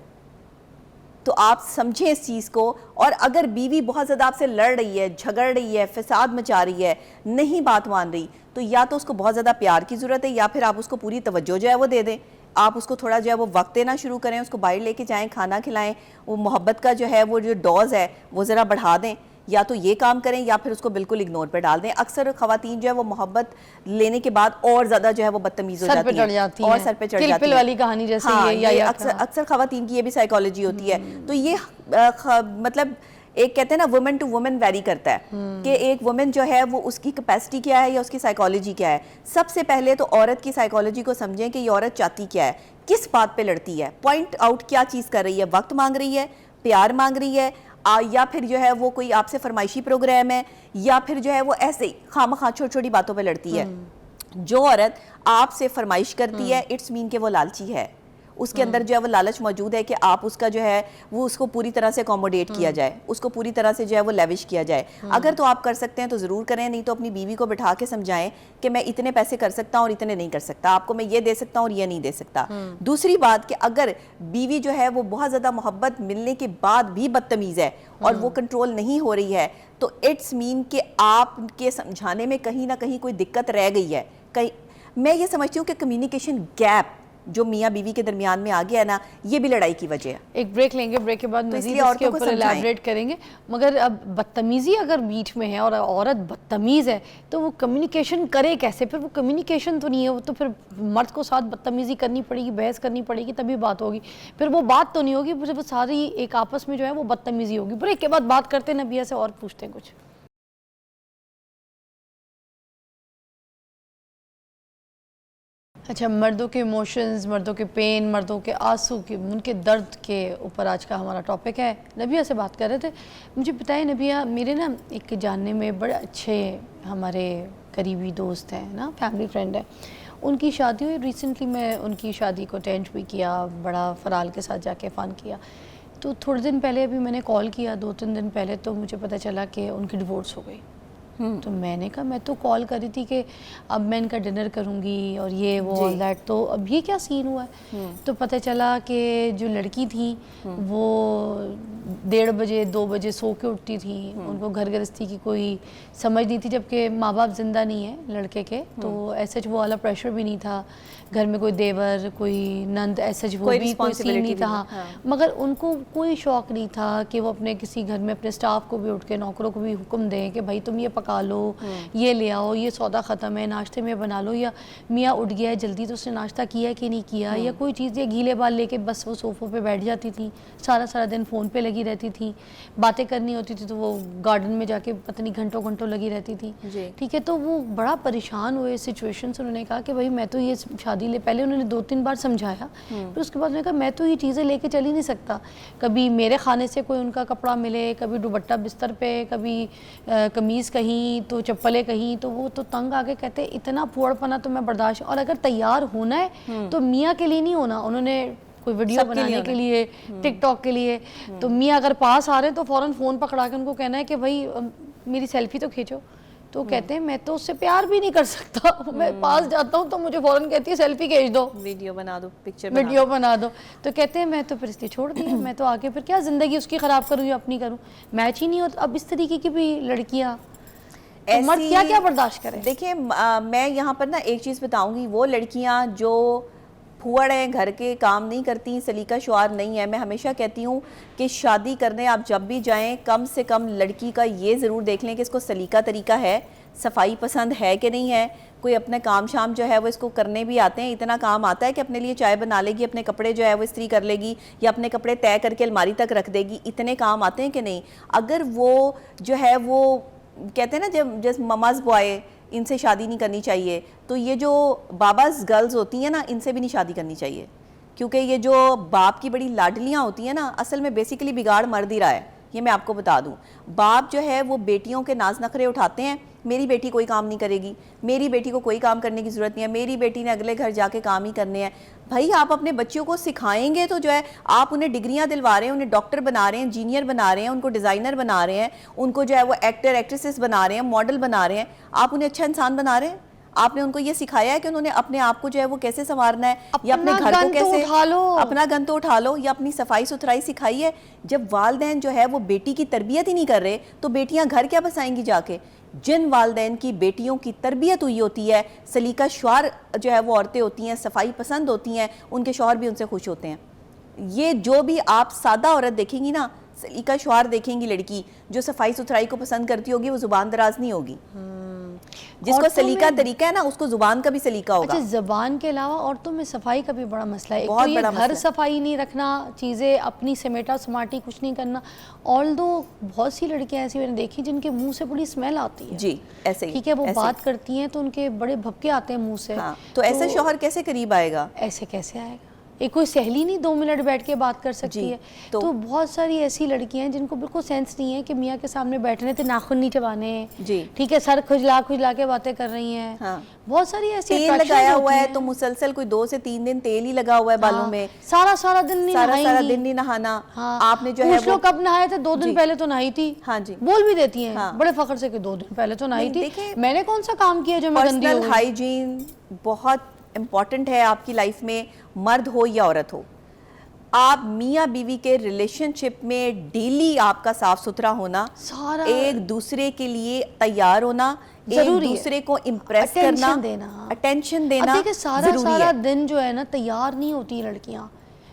तो आप समझें इस चीज़ को। और अगर बीवी बहुत ज़्यादा आपसे लड़ रही है, झगड़ रही है, फसाद मचा रही है, नहीं बात मान रही, तो या तो उसको बहुत ज़्यादा प्यार की ज़रूरत है या फिर आप उसको पूरी तवज्जो जो है वो दे दें। आप उसको थोड़ा जो है वो वक्त देना शुरू करें, उसको बाहर लेके जाएं, खाना खिलाएं, वो मोहब्बत का जो है वो जो डोज है वो ज़रा बढ़ा दें। या तो ये काम करें या फिर उसको बिल्कुल इग्नोर पे डाल दें। अक्सर खवातीन जो है वो मोहब्बत लेने के बाद और ज़्यादा जो है वो बदतमीज़ हो सर पे जाती चढ़ जाती और हैं। सर पे चढ़ किल जाती पिल हैं। वाली कहानी जैसे हाँ, ये या अक्सर खवातीन की ये भी साइकोलॉजी होती है। तो ये मतलब एक कहते हैं ना वुमेन टू वुमेन वेरी करता है कि एक वुमेन जो है वो उसकी कैपेसिटी क्या है या उसकी साइकोलॉजी क्या है। सबसे पहले तो औरत की साइकोलॉजी को समझें कि ये औरत चाहती क्या है, किस बात पे लड़ती है, पॉइंट आउट क्या चीज़ कर रही है, वक्त मांग रही है, प्यार मांग रही है, या फिर जो है वो कोई आपसे फरमाइशी प्रोग्राम है, या फिर जो है वो ऐसे ही खामखा छोटी छोटी बातों पे लड़ती है। जो औरत आपसे फरमाइश करती है, इट्स मीन कि वो लालची है, उसके अंदर जो है वो लालच मौजूद है कि आप उसका जो है वो उसको पूरी तरह से अकोमोडेट किया जाए, उसको पूरी तरह से जो है वो लेविश किया जाए। अगर तो आप कर सकते हैं तो ज़रूर करें, नहीं तो अपनी बीवी को बिठा के समझाएं कि मैं इतने पैसे कर सकता हूँ और इतने नहीं कर सकता, आपको मैं ये दे सकता हूँ और ये नहीं दे सकता। दूसरी बात कि अगर बीवी जो है वो बहुत ज़्यादा मोहब्बत मिलने के बाद भी बदतमीज़ है और वो कंट्रोल नहीं हो रही है, तो इट्स मीन कि आपके समझाने में कहीं ना कहीं कोई दिक्कत रह गई है। कहीं मैं ये समझती हूँ कि कम्युनिकेशन गैप जो मियाँ बीवी के दरमियान में आ गया है ना, ये भी लड़ाई की वजह है। एक ब्रेक लेंगे, ब्रेक के बाद तो मज़ीद इसलिए इसके औरतों को ऊपर इलैबोरेट करेंगे। मगर अब बदतमीज़ी अगर बीच में है और औरत बदतमीज़ है तो वो कम्युनिकेशन करे कैसे? फिर वो कम्युनिकेशन तो नहीं है, वो तो फिर मर्द को साथ बदतमीज़ी करनी पड़ेगी, बहस करनी पड़ेगी, तभी बात होगी। फिर वो बात तो नहीं होगी, फिर वो सारी एक आपस में जो है वो बदतमीज़ी होगी। ब्रेक के बाद बात करते हैं, नबिया से और पूछते हैं कुछ। अच्छा, मर्दों के इमोशंस, मर्दों के पेन, मर्दों के आंसू के, उनके दर्द के ऊपर आज का हमारा टॉपिक है। नबिया से बात कर रहे थे। मुझे बताइए नबिया, मेरे ना एक जानने में बड़े अच्छे हमारे करीबी दोस्त हैं ना, फैमिली फ्रेंड है, उनकी शादी हुई रिसेंटली। मैं उनकी शादी को अटेंड भी किया, बड़ा फराल के साथ जाके फ़न किया। तो थोड़े दिन पहले अभी मैंने कॉल किया, 2-3 दिन पहले, तो मुझे पता चला कि उनकी डिवोर्स हो गई। तो मैंने कहा, मैं तो कॉल कर रही थी कि अब मैं इनका डिनर करूंगी और ये वो ऑल दैट, तो अब ये क्या सीन हुआ है? तो पता चला कि जो लड़की थी वो 1:30 बजे 2 बजे सो के उठती थी, उनको घर गृहस्थी की कोई समझ नहीं थी, जबकि माँ बाप जिंदा नहीं है लड़के के, तो ऐसा वो वाला प्रेशर भी नहीं था, घर में कोई देवर कोई नंद ऐसा वो भी कोई सीन नहीं था। हाँ। मगर उनको कोई शौक नहीं था कि वो अपने किसी घर में अपने स्टाफ को भी उठ के, नौकरों को भी हुक्म दें कि भाई तुम ये पका लो, ये ले आओ, ये सौदा ख़त्म है, नाश्ते में बना लो, या मियाँ उठ गया है जल्दी तो उसने नाश्ता किया कि नहीं किया, या कोई चीज़, ये गीले बाल लेके बस वो सोफ़ों पे बैठ जाती थी, सारा सारा दिन फ़ोन पे लगी रहती थी, बातें करनी होती थी तो वो गार्डन में जाके पता नहीं घंटों घंटों लगी रहती थी। ठीक है, तो वो बड़ा परेशान हुए इस सिचुएशन से। उन्होंने कहा कि भाई मैं तो ये शादी ले, पहले उन्होंने 2-3 बार समझाया, फिर उसके बाद उन्होंने कहा मैं तो ये चीज़ें लेके चल ही नहीं सकता, कभी मेरे खाने से कोई उनका कपड़ा मिले, कभी दुपट्टा बिस्तर पे, कभी कमीज़ कहीं तो चप्पलें कहीं, तो वो तो तंग आके कहते इतना फुअड़पना तो मैं बर्दाश्त, और अगर तैयार होना है तो मियाँ के लिए नहीं होना, उन्होंने कोई वीडियो बनाने के लिए, टिकटॉक के लिए, तो मियाँ अगर पास आ रहे हैं तो फ़ौरन फ़ोन पकड़ा के उनको कहना है कि भाई मेरी सेल्फी तो खींचो। तो कहते हैं मैं तो उससे प्यार भी नहीं कर सकता, मैं पास जाता हूँ तो मुझे फ़ौरन कहती है सेल्फी खींच दो, वीडियो बना दो, पिक्चर वीडियो बना दो। तो कहते हैं मैं तो फिर इसलिए छोड़ दिया, मैं तो आगे फिर क्या ज़िंदगी उसकी ख़राब करूँ या अपनी करूँ, मैच ही नहीं होता। अब इस तरीके की भी लड़कियाँ, तो मर्द क्या क्या बर्दाश्त करें? देखिए मैं यहाँ पर ना एक चीज़ बताऊँगी, वो लड़कियाँ जो फुअड़ हैं, घर के काम नहीं करती, सलीका शुआर नहीं है, मैं हमेशा कहती हूँ कि शादी करने आप जब भी जाएं, कम से कम लड़की का ये ज़रूर देख लें कि इसको सलीका तरीका है, सफाई पसंद है कि नहीं है, कोई अपने काम शाम जो है वो इसको करने भी आते हैं, इतना काम आता है कि अपने लिए चाय बना लेगी, अपने कपड़े जो है वो इस्त्री कर लेगी, या अपने कपड़े तय करके अलमारी तक रख देगी, इतने काम आते हैं कि नहीं। अगर वो जो है वो कहते हैं ना जब जैसे ममाज बॉय, इनसे शादी नहीं करनी चाहिए, तो ये जो बाबाज गर्ल्स होती हैं ना, इनसे भी नहीं शादी करनी चाहिए, क्योंकि ये जो बाप की बड़ी लाडलियाँ होती हैं ना, असल में बेसिकली बिगाड़ मर्द ही रहा है, ये मैं आपको बता दूं। बाप जो है वो बेटियों के नाज नखरे उठाते हैं, मेरी बेटी कोई काम नहीं करेगी, मेरी बेटी को कोई काम करने की ज़रूरत नहीं है, मेरी बेटी ने अगले घर जाके काम ही करने हैं। भाई आप अपने बच्चों को सिखाएंगे तो जो है आप उन्हें डिग्रियां दिलवा रहे हैं, उन्हें डॉक्टर बना रहे हैं, इंजीनियर बना रहे हैं, उनको डिज़ाइनर बना रहे हैं, उनको जो है वो एक्टर एक्ट्रेसेस बना रहे हैं, मॉडल बना रहे हैं, आप उन्हें अच्छा इंसान बना रहे हैं। आपने उनको ये सिखाया है कि उन्होंने अपने आप को जो है वो कैसे संवारना है, या अपने घर को कैसे अपना गन तो उठा लो, या अपनी सफाई सुथराई सिखाई है। जब वालिदैन जो है वो बेटी की तरबियत ही नहीं कर रहे तो बेटियां घर क्या बसाएंगी जाके। जिन वालिदैन की बेटियों की तरबियत हुई होती है, सलीका शुआर जो है वो औरतें होती हैं, सफाई पसंद होती हैं, उनके शौहर भी उनसे खुश होते हैं। ये जो भी आप सादा औरत देखेंगी ना, सलीका शुआर देखेंगी लड़की जो सफाई सुथराई को पसंद करती होगी, वो जुबान दराज नहीं होगी। जिसको सलीका तरीका है ना, उसको जुबान का भी सलीका होगा। अच्छा, जुबान के अलावा औरतों में सफाई का भी बड़ा मसला है। बहुत तो ये बड़ा घर मसला। सफाई नहीं रखना, चीज़ें अपनी समेटा समाटी कुछ नहीं करना। ऑल्दो बहुत सी लड़कियां ऐसी मैंने देखी जिनके मुंह से बड़ी स्मेल आती है। जी ऐसे ही, ठीक है, वो ऐसे बात ही। करती हैं तो उनके बड़े भपके आते हैं मुंह से। हाँ, तो ऐसे शौहर कैसे करीब आएगा? ऐसे कैसे आएगा? एक कोई सहेली नहीं 2 मिनट बैठ के बात कर सकती है। तो बहुत सारी ऐसी लड़कियां हैं जिनको बिल्कुल सेंस नहीं है कि मियाँ के सामने बैठने थे नाखून नहीं चबाने। जी ठीक है, सर खुजला खुजला के बातें कर रही हैं। हाँ। बहुत सारी ऐसी तेल लगाया हुआ है तो मुसलसल कोई 2 से 3 दिन तेल ही लगा हुआ है बालों में, सारा दिन नहीं सारा नहाएंगी। दिन नहीं नहाना। हाँ। आपने जो है कुछ लोग कब नहाए थे? 2 दिन पहले तो नहाई थी। हाँ जी, बोल भी देती हैं हाँ। बड़े फख्र से कि 2 दिन पहले तो नहाई थी। देखिए, मैंने कौन सा काम किया जो मैं गंदी हो पर्सनल गई? हाइजीन बहुत इम्पॉर्टेंट है आपकी लाइफ में, मर्द हो या औरत हो। आप मियाँ बीवी के रिलेशनशिप में डेली आपका साफ सुथरा होना, सारा एक दूसरे के लिए तैयार होना, एक दूसरे को इम्प्रेस करना, अटेंशन देना। देखिए सारा दिन जो है ना तैयार नहीं होती लड़कियां।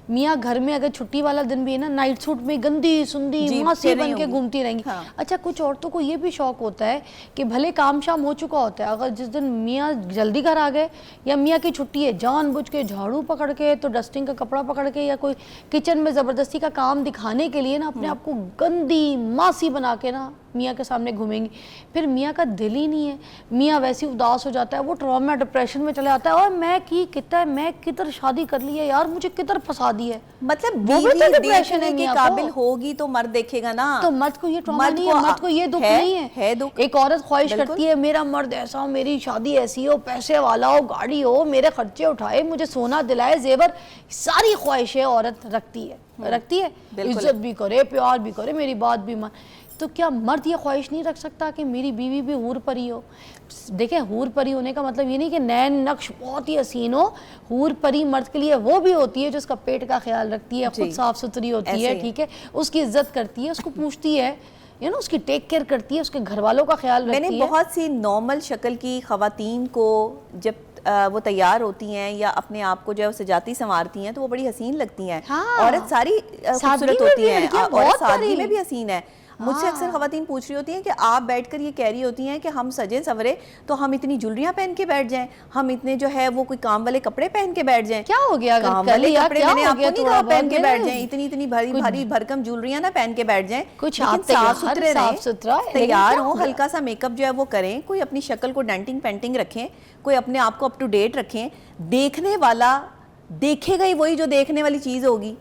मियाँ घर में अगर छुट्टी वाला दिन भी है ना, नाइट सूट में गंदी सुंदी मासी बन के घूमती रहेंगी। हाँ। अच्छा, कुछ औरतों को ये भी शौक होता है कि भले काम शाम हो चुका होता है, अगर जिस दिन मियाँ जल्दी घर आ गए या मियाँ की छुट्टी है, जानबूझ के झाड़ू पकड़ के तो डस्टिंग का कपड़ा पकड़ के या कोई किचन में ज़बरदस्ती का काम दिखाने के लिए ना अपने आप को गंदी मासी बना के ना मियाँ के सामने घूमेंगी। फिर मियाँ का दिल ही नहीं है, मियाँ वैसे उदास हो जाता है, वो ट्रॉमा डिप्रेशन में चला जाता है। और मैं की कितना मैं किधर शादी कर ली है यार, मुझे किधर फंसा दी है। मतलब वो भी तो डिप्रेशन है के काबिल होगी तो मर्द देखेगा ना। तो मर्द को ये ट्रॉमा नहीं है, मर्द को ये दुख नहीं है दुख। एक औरत ख्वाहिश करती है मेरा मर्द ऐसा हो, मेरी शादी ऐसी हो, पैसे वाला हो, गाड़ी हो, मेरे खर्चे उठाए, मुझे सोना दिलाए, जेवर, सारी ख्वाहिशें औरत रखती है। इज्जत भी करे, प्यार भी करे, मेरी बात भी मान। तो क्या मर्द ये ख्वाहिश नहीं रख सकता कि मेरी बीवी भी हूर परी हो? देखें, हूर परी होने का मतलब ये नहीं कि नैन नक्श बहुत ही हसीन हो। हूर परी मर्द के लिए वो भी होती है जो उसका पेट का ख्याल रखती है, खुद साफ सुथरी होती है, ठीक है, उसकी इज्जत करती है, उसको पूछती है, यू नो, उसकी टेक केयर करती है, उसके घर वालों का ख्याल रखती है। मैंने बहुत सी नॉर्मल शक्ल की खवातीन को जब वो तैयार होती हैं या अपने आप को जो है सजाती संवारती हैं तो वो बड़ी हसीन लगती हैं। हाँ। औरत सारी खूबसूरत होती है और सादगी में भी हसीन है। मुझसे अक्सर खवातीन पूछ रही होती हैं कि आप बैठकर ये कह रही होती हैं कि हम सजे सवरे तो हम इतनी ज्वेलरियां पहन के बैठ जाएं, हम इतने जो है वो कोई काम वाले कपड़े पहन के बैठ जाएं। क्या हो गया? काम वाले कपड़े मैंने आपको नहीं कहा पहन के बैठ जाएं, इतनी इतनी भारी भरकम ज्वेलरियां ना पहन के बैठ जाएं, कुछ साफ सुथरे रहें, तैयार हो, हो, हल्का सा मेकअप जो है वो करें, कोई अपनी शक्ल को डेंटिंग पेंटिंग रखें, कोई अपने आप को अप टू डेट रखें। देखने वाला देखेगा ही वही जो देखने वाली चीज होगी।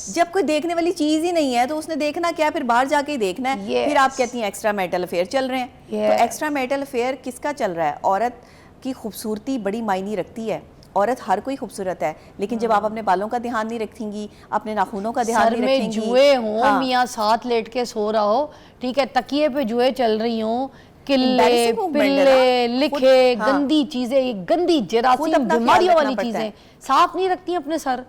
जब कोई देखने वाली चीज ही नहीं है तो उसने देखना क्या, फिर बाहर जाके ही देखना है। फिर आप कहती हैं एक्स्ट्रा मैरिटल अफेयर चल रहे हैं। तो एक्स्ट्रा मैरिटल अफेयर किसका चल रहा है? औरत की खूबसूरती बड़ी मायने रखती है। औरत हर कोई खूबसूरत है, लेकिन जब आप अपने बालों का ध्यान नहीं रखेंगी, अपने नाखूनों का ध्यान नहीं रखेंगी, जुए हो, मियाँ साथ लेट के सो रहा हो, ठीक है, तकिए पे जुए चल रही हो, किल्ले पिल्ले लिखे, गंदी चीजें, गंदी जरासीम बीमारियों वाली चीजें साफ नहीं रखती अपने सर।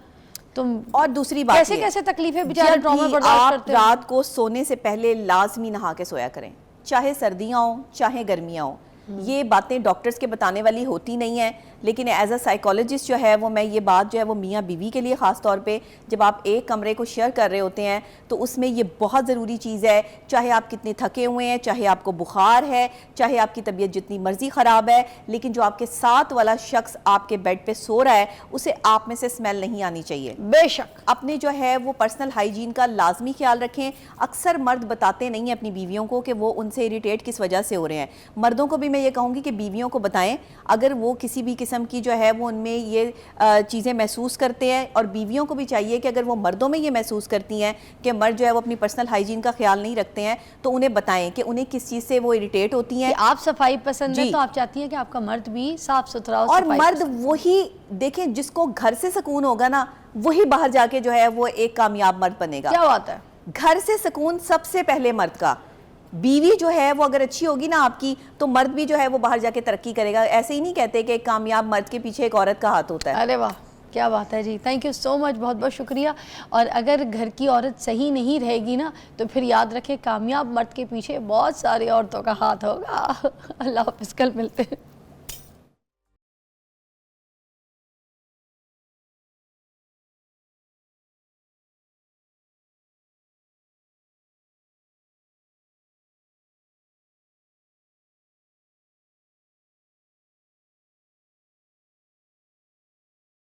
तुम और दूसरी बात कैसे तकलीफें बेचारे ट्रॉमा बर्दाश्त करते हैं। रात को सोने से पहले लाजमी नहा के सोया करें, चाहे सर्दियां हो चाहे गर्मियां हो। ये बातें डॉक्टर्स के बताने वाली होती नहीं है, लेकिन एज अ साइकोलॉजिस्ट जो है वो मैं ये बात जो है वो मियाँ बीवी के लिए ख़ास तौर पे जब आप एक कमरे को शेयर कर रहे होते हैं तो उसमें ये बहुत ज़रूरी चीज़ है। चाहे आप कितने थके हुए हैं, चाहे आपको बुखार है, चाहे आपकी तबीयत जितनी मर्जी ख़राब है, लेकिन जो आपके साथ वाला शख्स आपके बेड पे सो रहा है उसे आप में से स्मेल नहीं आनी चाहिए। बेशक अपने जो है वो पर्सनल हाइजीन का लाजमी ख्याल रखें। अक्सर मर्द बताते नहीं हैं अपनी बीवियों को कि वो उनसे इरिटेट किस वजह से हो रहे हैं। मर्दों को भी मैं ये कहूँगी कि बीवियों को बताएं, अगर वो किसी भी किस्म की जो है वो उनमें ये चीज़ें महसूस करते हैं, और बीवियों को भी चाहिए कि अगर वो मर्दों में ये महसूस करती हैं कि मर्द जो है वो अपनी पर्सनल हाइजीन का ख्याल नहीं रखते हैं, तो उन्हें बताएं कि उन्हें किस चीज़ से वो इरिटेट होती हैं। कि आप सफाई पसंद है जी। तो आप चाहती हैं कि आपका मर्द भी साफ सुथरा हो, और सफाई मर्द पसंद। वही देखें जिसको घर से सुकून होगा ना, वही बाहर जाके जो है वो एक कामयाब मर्द बनेगा। क्या बात है। घर से सुकून सबसे पहले मर्द का। बीवी जो है वो अगर अच्छी होगी ना आपकी, तो मर्द भी जो है वो बाहर जाके तरक्की करेगा। ऐसे ही नहीं कहते कि एक कामयाब मर्द के पीछे एक औरत का हाथ होता है। अरे वाह, क्या बात है जी, थैंक यू सो मच, बहुत बहुत शुक्रिया। और अगर घर की औरत सही नहीं रहेगी ना, तो फिर याद रखें कामयाब मर्द के पीछे बहुत सारी औरतों का हाथ होगा। अल्लाह हाफिज़, कल मिलते हैं।